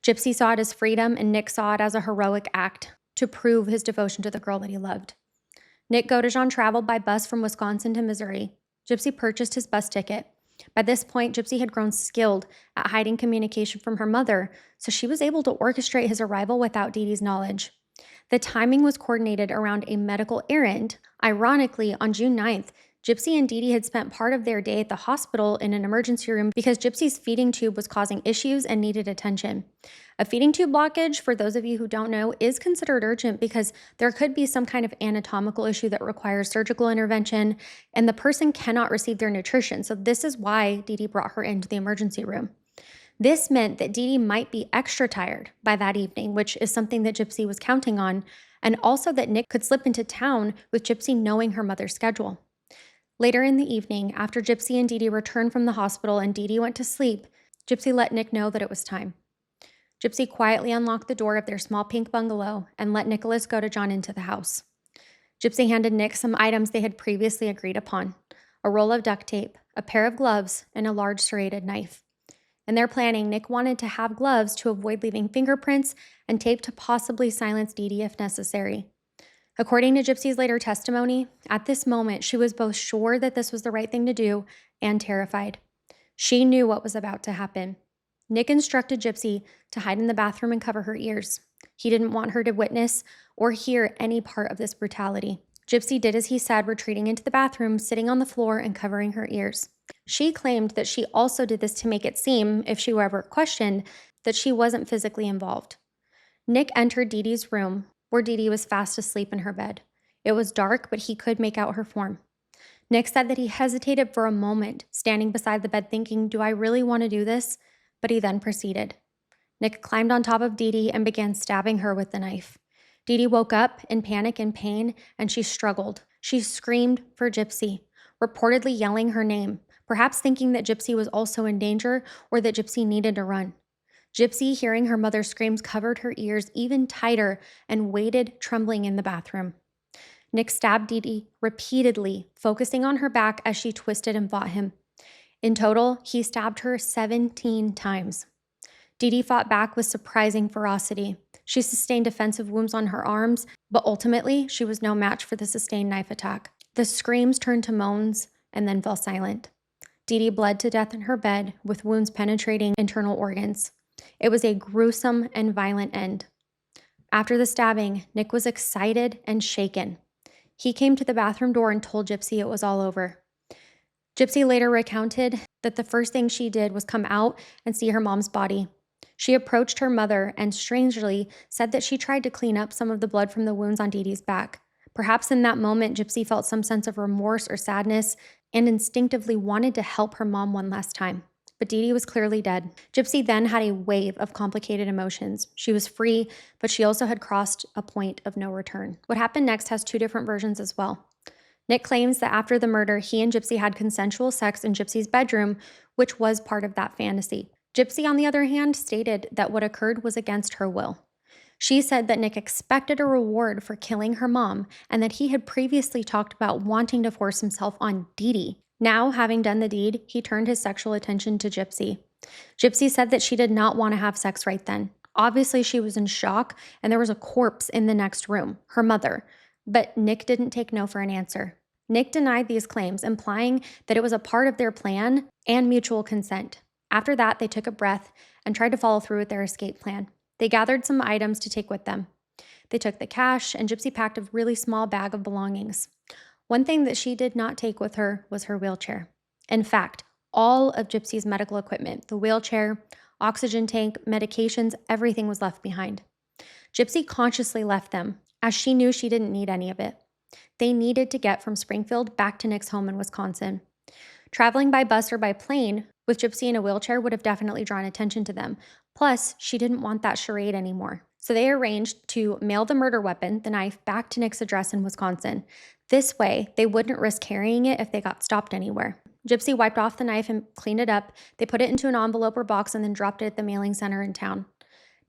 Gypsy saw it as freedom, and Nick saw it as a heroic act to prove his devotion to the girl that he loved. Nick Godejohn traveled by bus from Wisconsin to Missouri. Gypsy purchased his bus ticket. By this point, Gypsy had grown skilled at hiding communication from her mother, so she was able to orchestrate his arrival without Dee Dee's knowledge. The timing was coordinated around a medical errand. Ironically, on June 9th, Gypsy and Dee Dee had spent part of their day at the hospital in an emergency room because Gypsy's feeding tube was causing issues and needed attention. A feeding tube blockage, for those of you who don't know, is considered urgent because there could be some kind of anatomical issue that requires surgical intervention, and the person cannot receive their nutrition. So this is why Dee Dee brought her into the emergency room. This meant that Dee Dee might be extra tired by that evening, which is something that Gypsy was counting on, and also that Nick could slip into town with Gypsy knowing her mother's schedule. Later in the evening, after Gypsy and Dee Dee returned from the hospital and Dee Dee went to sleep, Gypsy let Nick know that it was time. Gypsy quietly unlocked the door of their small pink bungalow and let Nicholas Godejohn into the house. Gypsy handed Nick some items they had previously agreed upon: a roll of duct tape, a pair of gloves, and a large serrated knife. In their planning, Nick wanted to have gloves to avoid leaving fingerprints and tape to possibly silence Dee Dee if necessary. According to Gypsy's later testimony, at this moment, she was both sure that this was the right thing to do and terrified. She knew what was about to happen. Nick instructed Gypsy to hide in the bathroom and cover her ears. He didn't want her to witness or hear any part of this brutality. Gypsy did as he said, retreating into the bathroom, sitting on the floor and covering her ears. She claimed that she also did this to make it seem, if she were ever questioned, that she wasn't physically involved. Nick entered Dee Dee's room, where Dee Dee was fast asleep in her bed. It was dark, but he could make out her form. Nick said that he hesitated for a moment, standing beside the bed thinking, do I really want to do this? But he then proceeded. Nick climbed on top of Dee Dee and began stabbing her with the knife. Dee Dee woke up in panic and pain, and she struggled. She screamed for Gypsy, reportedly yelling her name, perhaps thinking that Gypsy was also in danger or that Gypsy needed to run. Gypsy, hearing her mother's screams, covered her ears even tighter and waited, trembling in the bathroom. Nick stabbed Dee Dee repeatedly, focusing on her back as she twisted and fought him. In total, he stabbed her 17 times. Dee Dee fought back with surprising ferocity. She sustained defensive wounds on her arms, but ultimately, she was no match for the sustained knife attack. The screams turned to moans and then fell silent. Dee Dee bled to death in her bed, with wounds penetrating internal organs. It was a gruesome and violent end. After the stabbing, Nick was excited and shaken. He came to the bathroom door and told Gypsy it was all over. Gypsy later recounted that the first thing she did was come out and see her mom's body. She approached her mother and, strangely, said that she tried to clean up some of the blood from the wounds on Dee Dee's back. Perhaps in that moment, Gypsy felt some sense of remorse or sadness and instinctively wanted to help her mom one last time. But Dee Dee was clearly dead. Gypsy then had a wave of complicated emotions. She was free, but she also had crossed a point of no return. What happened next has two different versions as well. Nick claims that after the murder, he and Gypsy had consensual sex in Gypsy's bedroom, which was part of that fantasy. Gypsy, on the other hand, stated that what occurred was against her will. She said that Nick expected a reward for killing her mom and that he had previously talked about wanting to force himself on Dee Dee. Now, having done the deed, he turned his sexual attention to Gypsy. Gypsy said that she did not want to have sex right then. Obviously, she was in shock, and there was a corpse in the next room, her mother. But Nick didn't take no for an answer. Nick denied these claims, implying that it was a part of their plan and mutual consent. After that, they took a breath and tried to follow through with their escape plan. They gathered some items to take with them. They took the cash, and Gypsy packed a really small bag of belongings. One thing that she did not take with her was her wheelchair. In fact, all of Gypsy's medical equipment, the wheelchair, oxygen tank, medications, everything was left behind. Gypsy consciously left them, as she knew she didn't need any of it. They needed to get from Springfield back to Nick's home in Wisconsin. Traveling by bus or by plane with Gypsy in a wheelchair would have definitely drawn attention to them. Plus, she didn't want that charade anymore. So they arranged to mail the murder weapon, the knife, back to Nick's address in Wisconsin. This way, they wouldn't risk carrying it if they got stopped anywhere. Gypsy wiped off the knife and cleaned it up. They put it into an envelope or box and then dropped it at the mailing center in town.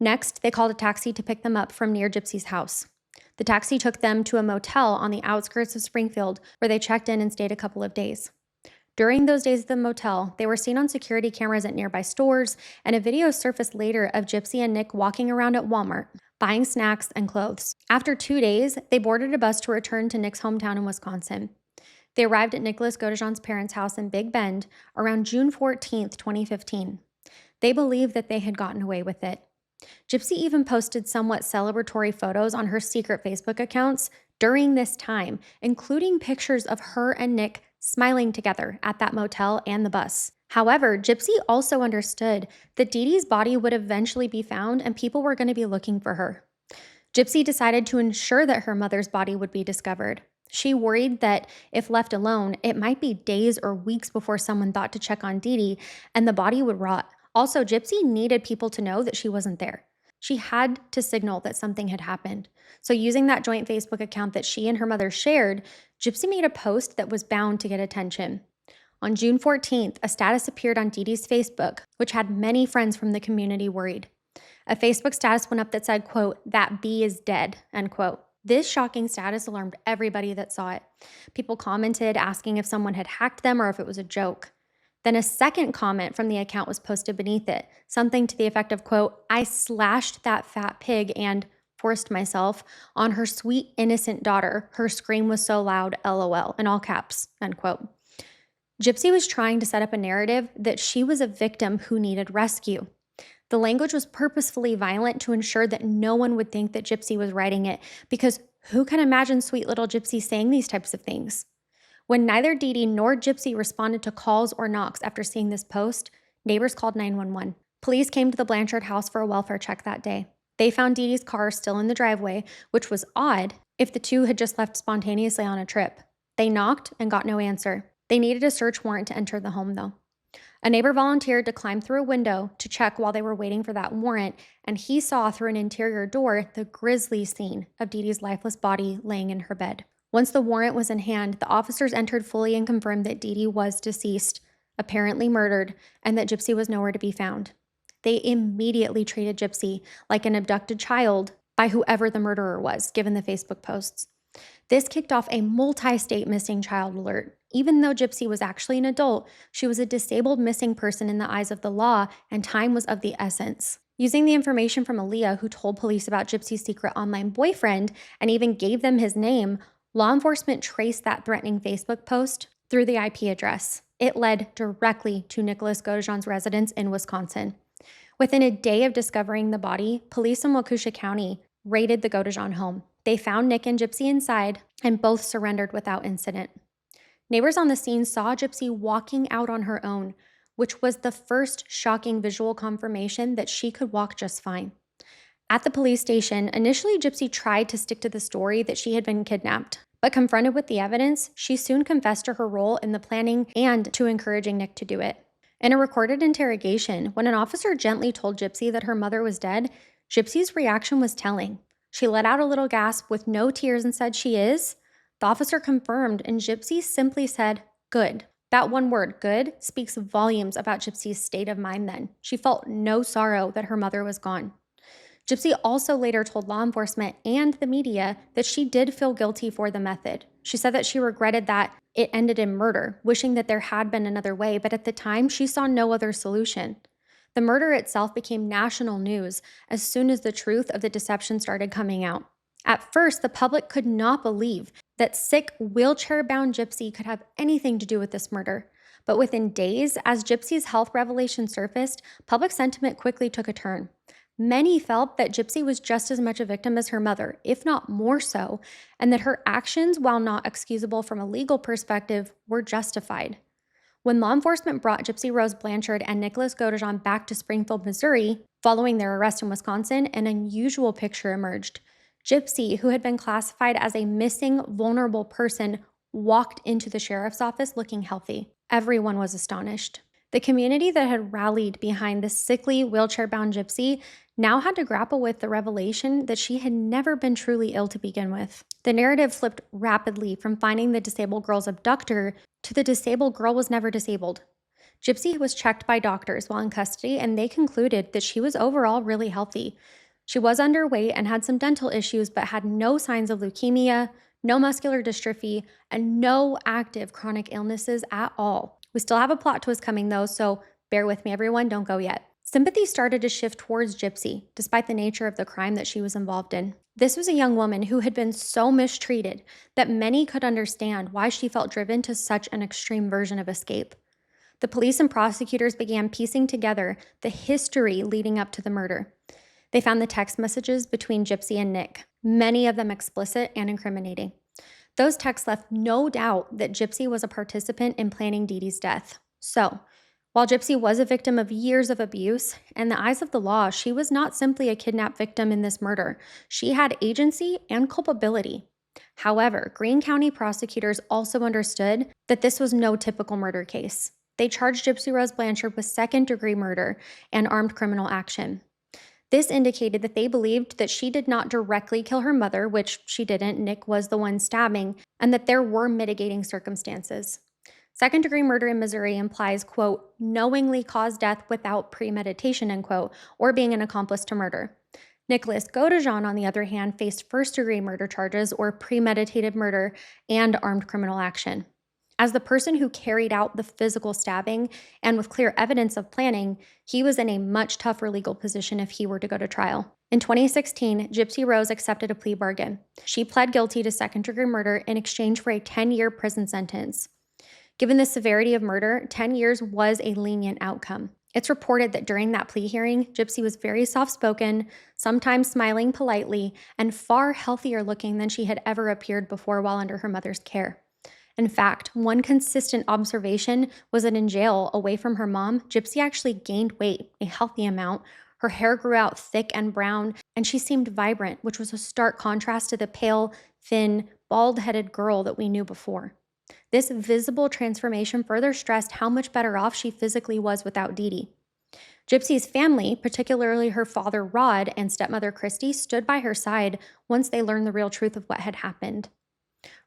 Next, they called a taxi to pick them up from near Gypsy's house. The taxi took them to a motel on the outskirts of Springfield, where they checked in and stayed a couple of days. During those days at the motel, they were seen on security cameras at nearby stores, and a video surfaced later of Gypsy and Nick walking around at Walmart, buying snacks and clothes. After 2 days, they boarded a bus to return to Nick's hometown in Wisconsin. They arrived at Nicholas Godejohn's parents' house in Big Bend around June 14th, 2015. They believed that they had gotten away with it. Gypsy even posted somewhat celebratory photos on her secret Facebook accounts during this time, including pictures of her and Nick smiling together at that motel and the bus. However, Gypsy also understood that Dee Dee's body would eventually be found and people were going to be looking for her. Gypsy decided to ensure that her mother's body would be discovered. She worried that if left alone, it might be days or weeks before someone thought to check on Dee Dee and the body would rot. Also, Gypsy needed people to know that she wasn't there. She had to signal that something had happened. So using that joint Facebook account that she and her mother shared, Gypsy made a post that was bound to get attention. On June 14th, a status appeared on Dee Dee's Facebook, which had many friends from the community worried. A Facebook status went up that said, quote, "That bee is dead," end quote. This shocking status alarmed everybody that saw it. People commented asking if someone had hacked them or if it was a joke. Then a second comment from the account was posted beneath it, something to the effect of, quote, "I slashed that fat pig and forced myself on her sweet, innocent daughter. Her scream was so loud, LOL," in all caps, end quote. Gypsy was trying to set up a narrative that she was a victim who needed rescue. The language was purposefully violent to ensure that no one would think that Gypsy was writing it, because who can imagine sweet little Gypsy saying these types of things? When neither Dee Dee nor Gypsy responded to calls or knocks after seeing this post, neighbors called 911. Police came to the Blanchard house for a welfare check that day. They found Dee Dee's car still in the driveway, which was odd if the two had just left spontaneously on a trip. They knocked and got no answer. They needed a search warrant to enter the home, though. A neighbor volunteered to climb through a window to check while they were waiting for that warrant, and he saw through an interior door the grisly scene of Dee Dee's lifeless body laying in her bed. Once the warrant was in hand, the officers entered fully and confirmed that Dee Dee was deceased, apparently murdered, and that Gypsy was nowhere to be found. They immediately treated Gypsy like an abducted child by whoever the murderer was, given the Facebook posts. This kicked off a multi-state missing child alert. Even though Gypsy was actually an adult, she was a disabled missing person in the eyes of the law, and time was of the essence. Using the information from Aaliyah, who told police about Gypsy's secret online boyfriend and even gave them his name, law enforcement traced that threatening Facebook post through the IP address. It led directly to Nicholas Godejohn's residence in Wisconsin. Within a day of discovering the body, police in Waukesha County raided the Godejohn home. They found Nick and Gypsy inside, and both surrendered without incident. Neighbors on the scene saw Gypsy walking out on her own, which was the first shocking visual confirmation that she could walk just fine. At the police station, initially Gypsy tried to stick to the story that she had been kidnapped, but confronted with the evidence, she soon confessed to her role in the planning and to encouraging Nick to do it. In a recorded interrogation, when an officer gently told Gypsy that her mother was dead, Gypsy's reaction was telling. She let out a little gasp with no tears and said, "She is?" The officer confirmed, and Gypsy simply said, "Good." That one word, good, speaks volumes about Gypsy's state of mind then. She felt no sorrow that her mother was gone. Gypsy also later told law enforcement and the media that she did feel guilty for the method. She said that she regretted that it ended in murder, wishing that there had been another way, but at the time, she saw no other solution. The murder itself became national news as soon as the truth of the deception started coming out. At first, the public could not believe that sick, wheelchair-bound Gypsy could have anything to do with this murder. But within days, as Gypsy's health revelation surfaced, public sentiment quickly took a turn. Many felt that Gypsy was just as much a victim as her mother, if not more so, and that her actions, while not excusable from a legal perspective, were justified. When law enforcement brought Gypsy Rose Blanchard and Nicholas Godejohn back to Springfield, Missouri, following their arrest in Wisconsin, an unusual picture emerged. Gypsy, who had been classified as a missing, vulnerable person, walked into the sheriff's office looking healthy. Everyone was astonished. The community that had rallied behind the sickly, wheelchair-bound Gypsy now had to grapple with the revelation that she had never been truly ill to begin with. The narrative flipped rapidly from finding the disabled girl's abductor to the disabled girl was never disabled. Gypsy was checked by doctors while in custody, and they concluded that she was overall really healthy. She was underweight and had some dental issues, but had no signs of leukemia, no muscular dystrophy, and no active chronic illnesses at all. We still have a plot twist coming though, so bear with me everyone, don't go yet. Sympathy started to shift towards Gypsy, despite the nature of the crime that she was involved in. This was a young woman who had been so mistreated that many could understand why she felt driven to such an extreme version of escape. The police and prosecutors began piecing together the history leading up to the murder. They found the text messages between Gypsy and Nick, many of them explicit and incriminating. Those texts left no doubt that Gypsy was a participant in planning Dee Dee's death. So, while Gypsy was a victim of years of abuse, in the eyes of the law, she was not simply a kidnapped victim in this murder. She had agency and culpability. However, Greene County prosecutors also understood that this was no typical murder case. They charged Gypsy Rose Blanchard with second-degree murder and armed criminal action. This indicated that they believed that she did not directly kill her mother, which she didn't, Nick was the one stabbing, and that there were mitigating circumstances. Second-degree murder in Missouri implies, quote, knowingly cause death without premeditation, end quote, or being an accomplice to murder. Nicholas Godejohn, on the other hand, faced first-degree murder charges or premeditated murder and armed criminal action. As the person who carried out the physical stabbing and with clear evidence of planning, he was in a much tougher legal position if he were to go to trial. In 2016, Gypsy Rose accepted a plea bargain. She pled guilty to second-degree murder in exchange for a 10-year prison sentence. Given the severity of murder, 10 years was a lenient outcome. It's reported that during that plea hearing, Gypsy was very soft-spoken, sometimes smiling politely, and far healthier looking than she had ever appeared before while under her mother's care. In fact, one consistent observation was that in jail, away from her mom, Gypsy actually gained weight, a healthy amount. Her hair grew out thick and brown, and she seemed vibrant, which was a stark contrast to the pale, thin, bald-headed girl that we knew before. This visible transformation further stressed how much better off she physically was without Dee Dee. Gypsy's family, particularly her father Rod and stepmother Christy, stood by her side once they learned the real truth of what had happened.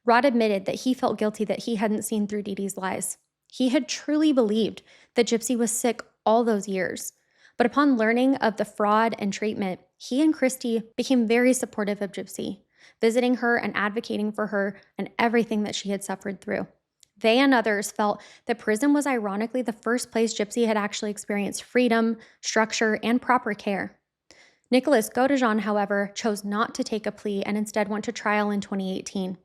Rod admitted that he felt guilty that he hadn't seen through Dee Dee's lies. He had truly believed that Gypsy was sick all those years. But upon learning of the fraud and treatment, he and Christy became very supportive of Gypsy, visiting her and advocating for her and everything that she had suffered through. They and others felt that prison was ironically the first place Gypsy had actually experienced freedom, structure, and proper care. Nicholas Godejohn, however, chose not to take a plea and instead went to trial in 2018.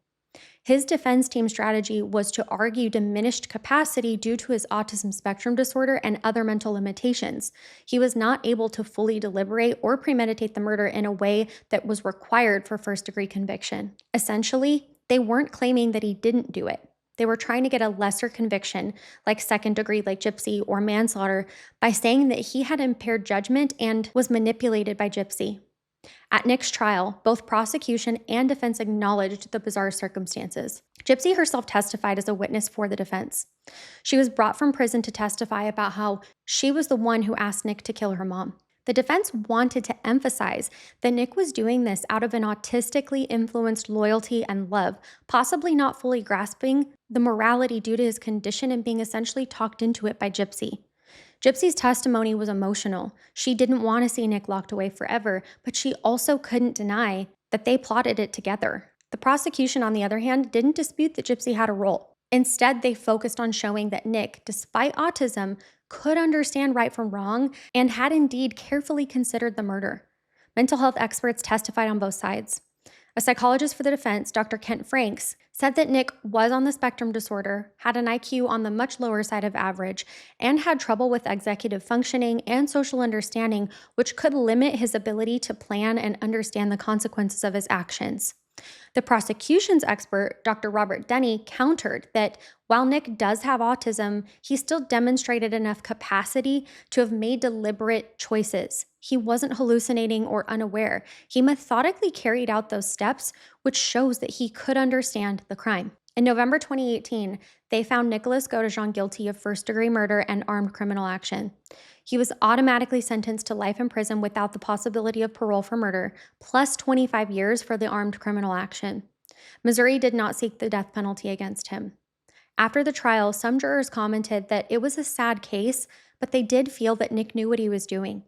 His defense team strategy was to argue diminished capacity due to his autism spectrum disorder and other mental limitations. He was not able to fully deliberate or premeditate the murder in a way that was required for first-degree conviction. Essentially, they weren't claiming that he didn't do it. They were trying to get a lesser conviction, like second degree like Gypsy or manslaughter, by saying that he had impaired judgment and was manipulated by Gypsy. At Nick's trial, both prosecution and defense acknowledged the bizarre circumstances. Gypsy herself testified as a witness for the defense. She was brought from prison to testify about how she was the one who asked Nick to kill her mom. The defense wanted to emphasize that Nick was doing this out of an autistically influenced loyalty and love, possibly not fully grasping the morality due to his condition and being essentially talked into it by Gypsy. Gypsy's testimony was emotional. She didn't want to see Nick locked away forever, but she also couldn't deny that they plotted it together. The prosecution, on the other hand, didn't dispute that Gypsy had a role. Instead, they focused on showing that Nick, despite autism, could understand right from wrong and had indeed carefully considered the murder. Mental health experts testified on both sides. A psychologist for the defense, Dr. Kent Franks, said that Nick was on the spectrum disorder, had an IQ on the much lower side of average, and had trouble with executive functioning and social understanding, which could limit his ability to plan and understand the consequences of his actions. The prosecution's expert, Dr. Robert Denny, countered that while Nick does have autism, he still demonstrated enough capacity to have made deliberate choices. He wasn't hallucinating or unaware. He methodically carried out those steps, which shows that he could understand the crime. In November 2018, they found Nicholas Godejohn guilty of first-degree murder and armed criminal action. He was automatically sentenced to life in prison without the possibility of parole for murder, plus 25 years for the armed criminal action. Missouri did not seek the death penalty against him. After the trial, some jurors commented that it was a sad case, but they did feel that Nick knew what he was doing.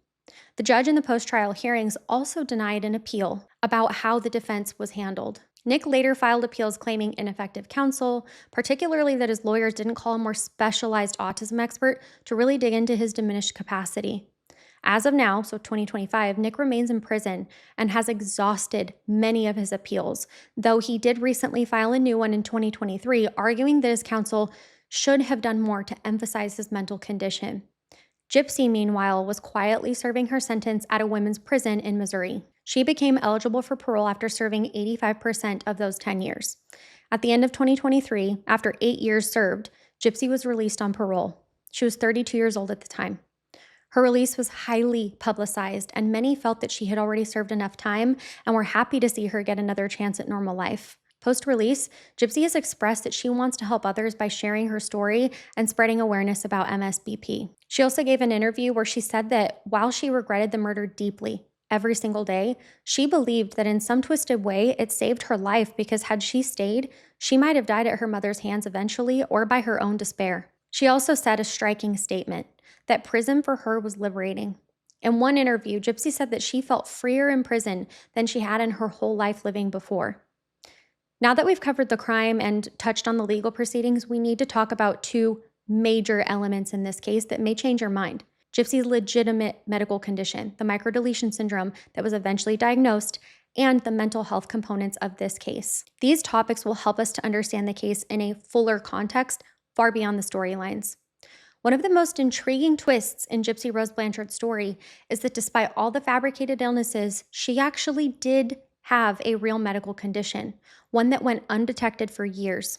The judge in the post-trial hearings also denied an appeal about how the defense was handled. Nick later filed appeals claiming ineffective counsel, particularly that his lawyers didn't call a more specialized autism expert to really dig into his diminished capacity. As of now, so 2025, Nick remains in prison and has exhausted many of his appeals, though he did recently file a new one in 2023, arguing that his counsel should have done more to emphasize his mental condition. Gypsy, meanwhile, was quietly serving her sentence at a women's prison in Missouri. She became eligible for parole after serving 85% of those 10 years. At the end of 2023, after 8 years served, Gypsy was released on parole. She was 32 years old at the time. Her release was highly publicized, and many felt that she had already served enough time and were happy to see her get another chance at normal life. Post-release, Gypsy has expressed that she wants to help others by sharing her story and spreading awareness about MSBP. She also gave an interview where she said that while she regretted the murder deeply every single day, she believed that in some twisted way it saved her life because had she stayed, she might have died at her mother's hands eventually or by her own despair. She also said a striking statement, that prison for her was liberating. In one interview, Gypsy said that she felt freer in prison than she had in her whole life living before. Now that we've covered the crime and touched on the legal proceedings, we need to talk about two major elements in this case that may change your mind. Gypsy's legitimate medical condition, the microdeletion syndrome that was eventually diagnosed, and the mental health components of this case. These topics will help us to understand the case in a fuller context, far beyond the storylines. One of the most intriguing twists in Gypsy Rose Blanchard's story is that despite all the fabricated illnesses, she actually did have a real medical condition, one that went undetected for years.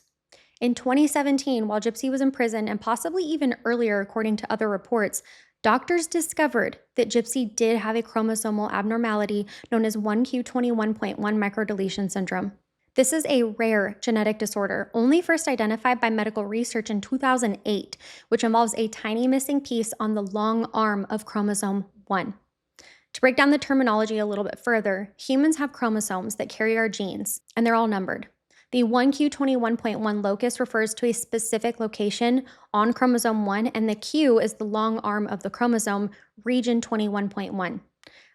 In 2017, while Gypsy was in prison, and possibly even earlier according to other reports, doctors discovered that Gypsy did have a chromosomal abnormality known as 1q21.1 microdeletion syndrome. This is a rare genetic disorder, only first identified by medical research in 2008, which involves a tiny missing piece on the long arm of chromosome 1. To break down the terminology a little bit further, humans have chromosomes that carry our genes, and they're all numbered. The 1q21.1 locus refers to a specific location on chromosome 1, and the Q is the long arm of the chromosome, region 21.1.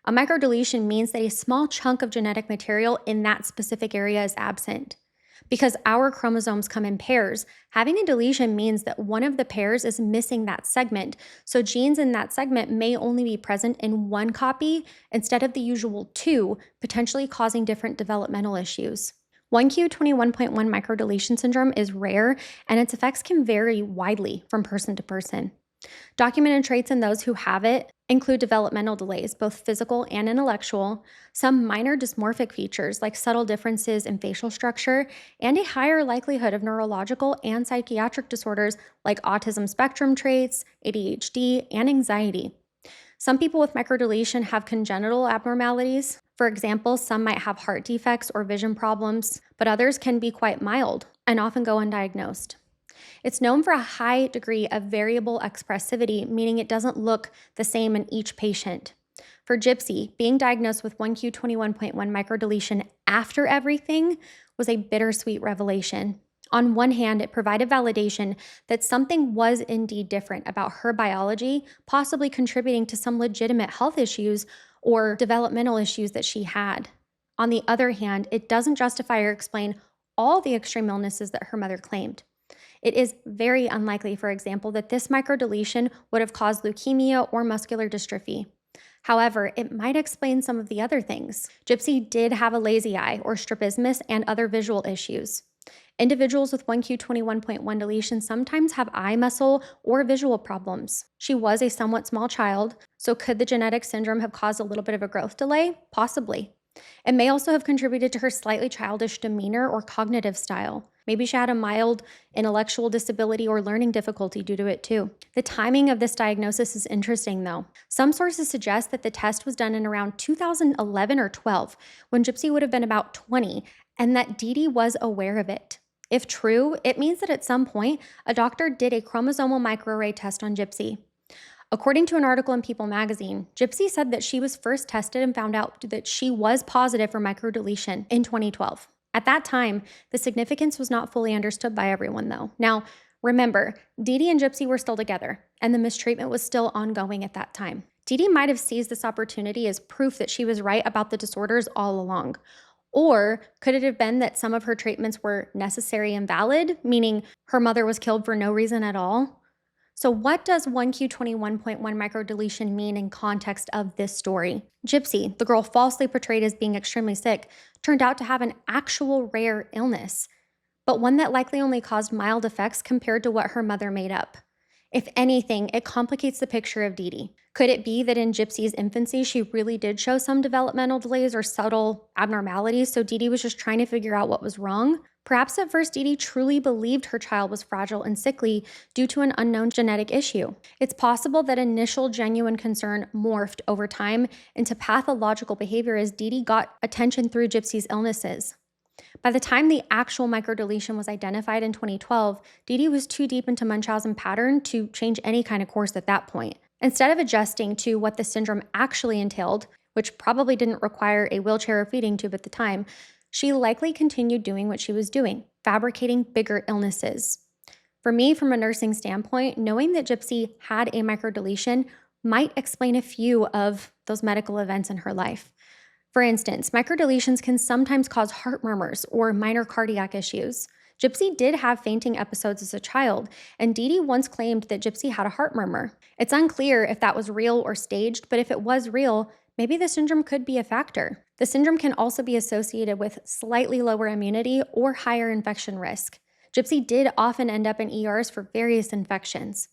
A microdeletion means that a small chunk of genetic material in that specific area is absent. Because our chromosomes come in pairs, having a deletion means that one of the pairs is missing that segment, so genes in that segment may only be present in one copy instead of the usual two, potentially causing different developmental issues. 1q21.1 microdeletion syndrome is rare, and its effects can vary widely from person to person. Documented traits in those who have it include developmental delays, both physical and intellectual, some minor dysmorphic features like subtle differences in facial structure, and a higher likelihood of neurological and psychiatric disorders like autism spectrum traits, ADHD, and anxiety. Some people with microdeletion have congenital abnormalities. For example, some might have heart defects or vision problems, but others can be quite mild and often go undiagnosed. It's known for a high degree of variable expressivity, meaning it doesn't look the same in each patient. For Gypsy, being diagnosed with 1q21.1 microdeletion after everything was a bittersweet revelation. On one hand, it provided validation that something was indeed different about her biology, possibly contributing to some legitimate health issues or developmental issues that she had. On the other hand, it doesn't justify or explain all the extreme illnesses that her mother claimed. It is very unlikely, for example, that this microdeletion would have caused leukemia or muscular dystrophy. However, it might explain some of the other things. Gypsy did have a lazy eye or strabismus and other visual issues. Individuals with 1q21.1 deletion sometimes have eye muscle or visual problems. She was a somewhat small child, so could the genetic syndrome have caused a little bit of a growth delay? Possibly. It may also have contributed to her slightly childish demeanor or cognitive style. Maybe she had a mild intellectual disability or learning difficulty due to it too. The timing of this diagnosis is interesting though. Some sources suggest that the test was done in around 2011 or 12, when Gypsy would have been about 20, and that Dee Dee was aware of it. If true, it means that at some point, a doctor did a chromosomal microarray test on Gypsy. According to an article in People magazine, Gypsy said that she was first tested and found out that she was positive for microdeletion in 2012. At that time, the significance was not fully understood by everyone, though. Now, remember, Dee Dee and Gypsy were still together, and the mistreatment was still ongoing at that time. Dee Dee might have seized this opportunity as proof that she was right about the disorders all along. Or could it have been that some of her treatments were necessary and valid, meaning her mother was killed for no reason at all? So what does 1q21.1 microdeletion mean in context of this story? Gypsy, the girl falsely portrayed as being extremely sick, turned out to have an actual rare illness, but one that likely only caused mild effects compared to what her mother made up. If anything, it complicates the picture of Dee Dee. Could it be that in Gypsy's infancy, she really did show some developmental delays or subtle abnormalities, so Dee Dee was just trying to figure out what was wrong? Perhaps at first Dee Dee truly believed her child was fragile and sickly due to an unknown genetic issue. It's possible that initial genuine concern morphed over time into pathological behavior as Dee Dee got attention through Gypsy's illnesses. By the time the actual microdeletion was identified in 2012, Dee Dee was too deep into Munchausen pattern to change any kind of course at that point. Instead of adjusting to what the syndrome actually entailed, which probably didn't require a wheelchair or feeding tube at the time, she likely continued doing what she was doing, fabricating bigger illnesses. For me, from a nursing standpoint, knowing that Gypsy had a microdeletion might explain a few of those medical events in her life. For instance, microdeletions can sometimes cause heart murmurs or minor cardiac issues. Gypsy did have fainting episodes as a child, and Dee Dee once claimed that Gypsy had a heart murmur. It's unclear if that was real or staged, but if it was real, maybe the syndrome could be a factor. The syndrome can also be associated with slightly lower immunity or higher infection risk. Gypsy did often end up in ERs for various infections.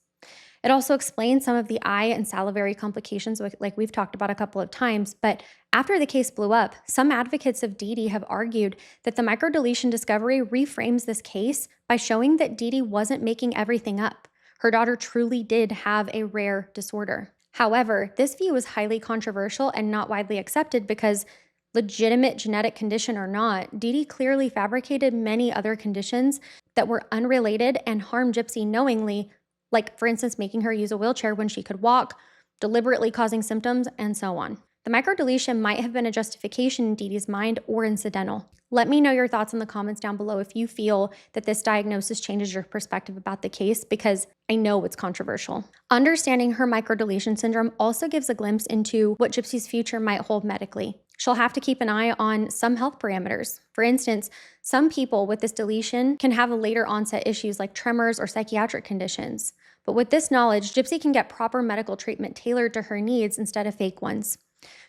It also explains some of the eye and salivary complications, like we've talked about a couple of times. But after the case blew up, some advocates of Dee Dee have argued that the microdeletion discovery reframes this case by showing that Dee Dee wasn't making everything up. Her daughter truly did have a rare disorder. However, this view is highly controversial and not widely accepted because, legitimate genetic condition or not, Dee Dee clearly fabricated many other conditions that were unrelated and harmed Gypsy knowingly, like, for instance, making her use a wheelchair when she could walk, deliberately causing symptoms, and so on. The microdeletion might have been a justification in Dee Dee's mind or incidental. Let me know your thoughts in the comments down below if you feel that this diagnosis changes your perspective about the case, because I know it's controversial. Understanding her microdeletion syndrome also gives a glimpse into what Gypsy's future might hold medically. She'll have to keep an eye on some health parameters. For instance, some people with this deletion can have later onset issues like tremors or psychiatric conditions. But with this knowledge, Gypsy can get proper medical treatment tailored to her needs instead of fake ones.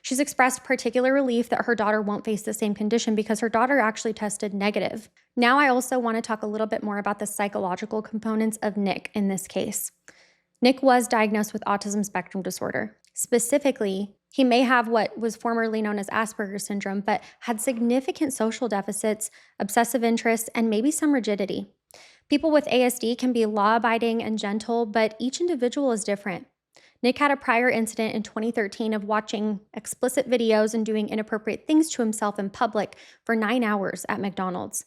She's expressed particular relief that her daughter won't face the same condition because her daughter actually tested negative. Now I also want to talk a little bit more about the psychological components of Nick in this case. Nick was diagnosed with autism spectrum disorder. Specifically, he may have what was formerly known as Asperger's syndrome, but had significant social deficits, obsessive interests, and maybe some rigidity. People with ASD can be law-abiding and gentle, but each individual is different. Nick had a prior incident in 2013 of watching explicit videos and doing inappropriate things to himself in public for 9 hours at McDonald's.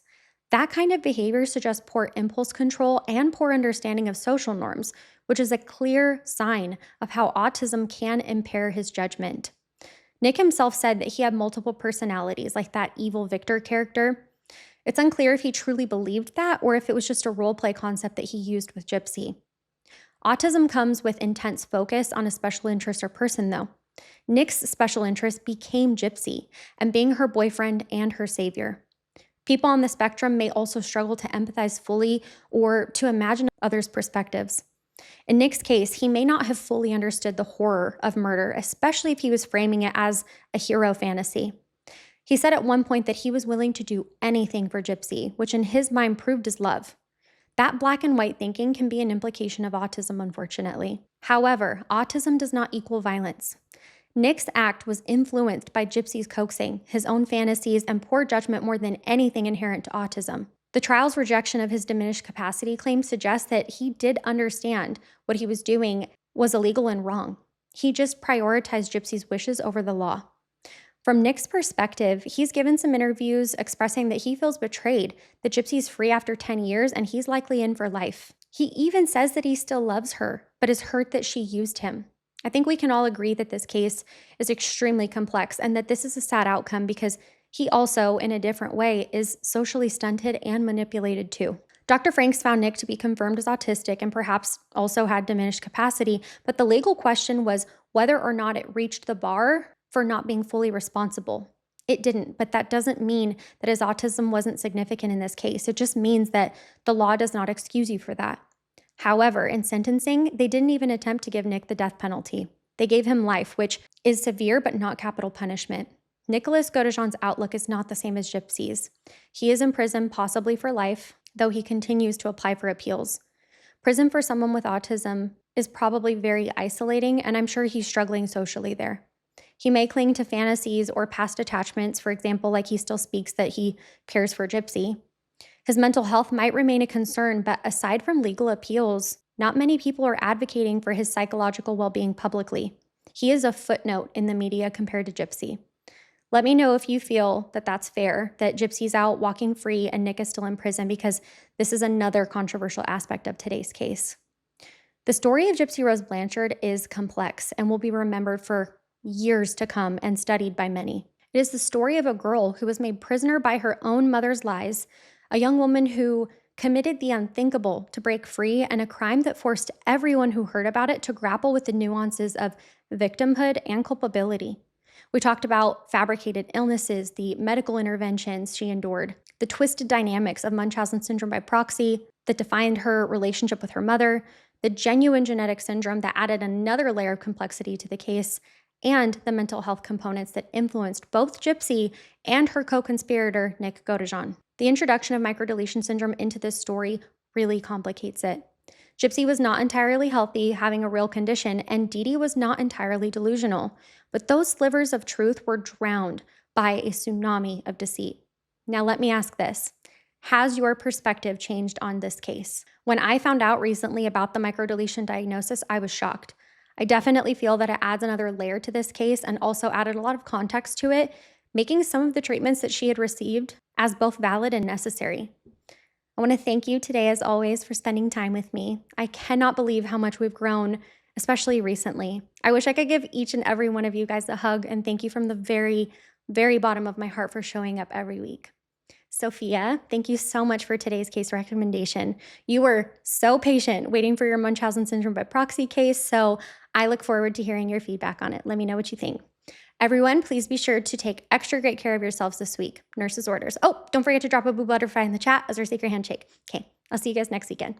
That kind of behavior suggests poor impulse control and poor understanding of social norms, which is a clear sign of how autism can impair his judgment. Nick himself said that he had multiple personalities, like that evil Victor character. It's unclear if he truly believed that or if it was just a role play concept that he used with Gypsy. Autism comes with intense focus on a special interest or person, though. Nick's special interest became Gypsy and being her boyfriend and her savior. People on the spectrum may also struggle to empathize fully or to imagine others' perspectives. In Nick's case, he may not have fully understood the horror of murder, especially if he was framing it as a hero fantasy. He said at one point that he was willing to do anything for Gypsy, which in his mind proved his love. That black and white thinking can be an implication of autism, unfortunately. However, autism does not equal violence. Nick's act was influenced by Gypsy's coaxing, his own fantasies, and poor judgment more than anything inherent to autism. The trial's rejection of his diminished capacity claim suggests that he did understand what he was doing was illegal and wrong. He just prioritized Gypsy's wishes over the law. From Nick's perspective, he's given some interviews expressing that he feels betrayed, that Gypsy's free after 10 years and he's likely in for life. He even says that he still loves her, but is hurt that she used him. I think we can all agree that this case is extremely complex and that this is a sad outcome because he also, in a different way, is socially stunted and manipulated too. Dr. Franks found Nick to be confirmed as autistic and perhaps also had diminished capacity, but the legal question was whether or not it reached the bar for not being fully responsible. It didn't, but that doesn't mean that his autism wasn't significant in this case. It just means that the law does not excuse you for that. However, in sentencing, they didn't even attempt to give Nick the death penalty. They gave him life, which is severe but not capital punishment. Nicholas Godejohn's outlook is not the same as Gypsy's. He is in prison possibly for life, though he continues to apply for appeals. Prison for someone with autism is probably very isolating, and I'm sure he's struggling socially there. He may cling to fantasies or past attachments, for example, like he still speaks that he cares for Gypsy. His mental health might remain a concern, but aside from legal appeals, not many people are advocating for his psychological well-being publicly. He is a footnote in the media compared to Gypsy. Let me know if you feel that that's fair, that Gypsy's out walking free and Nick is still in prison, because this is another controversial aspect of today's case. The story of Gypsy Rose Blanchard is complex and will be remembered for years to come and studied by many. It is the story of a girl who was made prisoner by her own mother's lies, a young woman who committed the unthinkable to break free, and a crime that forced everyone who heard about it to grapple with the nuances of victimhood and culpability. We talked about fabricated illnesses, the medical interventions she endured, the twisted dynamics of Munchausen syndrome by proxy that defined her relationship with her mother, the genuine genetic syndrome that added another layer of complexity to the case, and the mental health components that influenced both Gypsy and her co-conspirator, Nick Godejohn. The introduction of microdeletion syndrome into this story really complicates it. Gypsy was not entirely healthy, having a real condition, and Dee Dee was not entirely delusional. But those slivers of truth were drowned by a tsunami of deceit. Now let me ask this. Has your perspective changed on this case? When I found out recently about the microdeletion diagnosis, I was shocked. I definitely feel that it adds another layer to this case and also added a lot of context to it, making some of the treatments that she had received as both valid and necessary. I want to thank you today, as always, for spending time with me. I cannot believe how much we've grown, especially recently. I wish I could give each and every one of you guys a hug and thank you from the very, very bottom of my heart for showing up every week. Sophia, thank you so much for today's case recommendation. You were so patient waiting for your Munchausen syndrome by proxy case, so I look forward to hearing your feedback on it. Let me know what you think. Everyone, please be sure to take extra great care of yourselves this week. Nurse's orders. Oh, don't forget to drop a boo butterfly in the chat as our sacred handshake. Okay, I'll see you guys next weekend.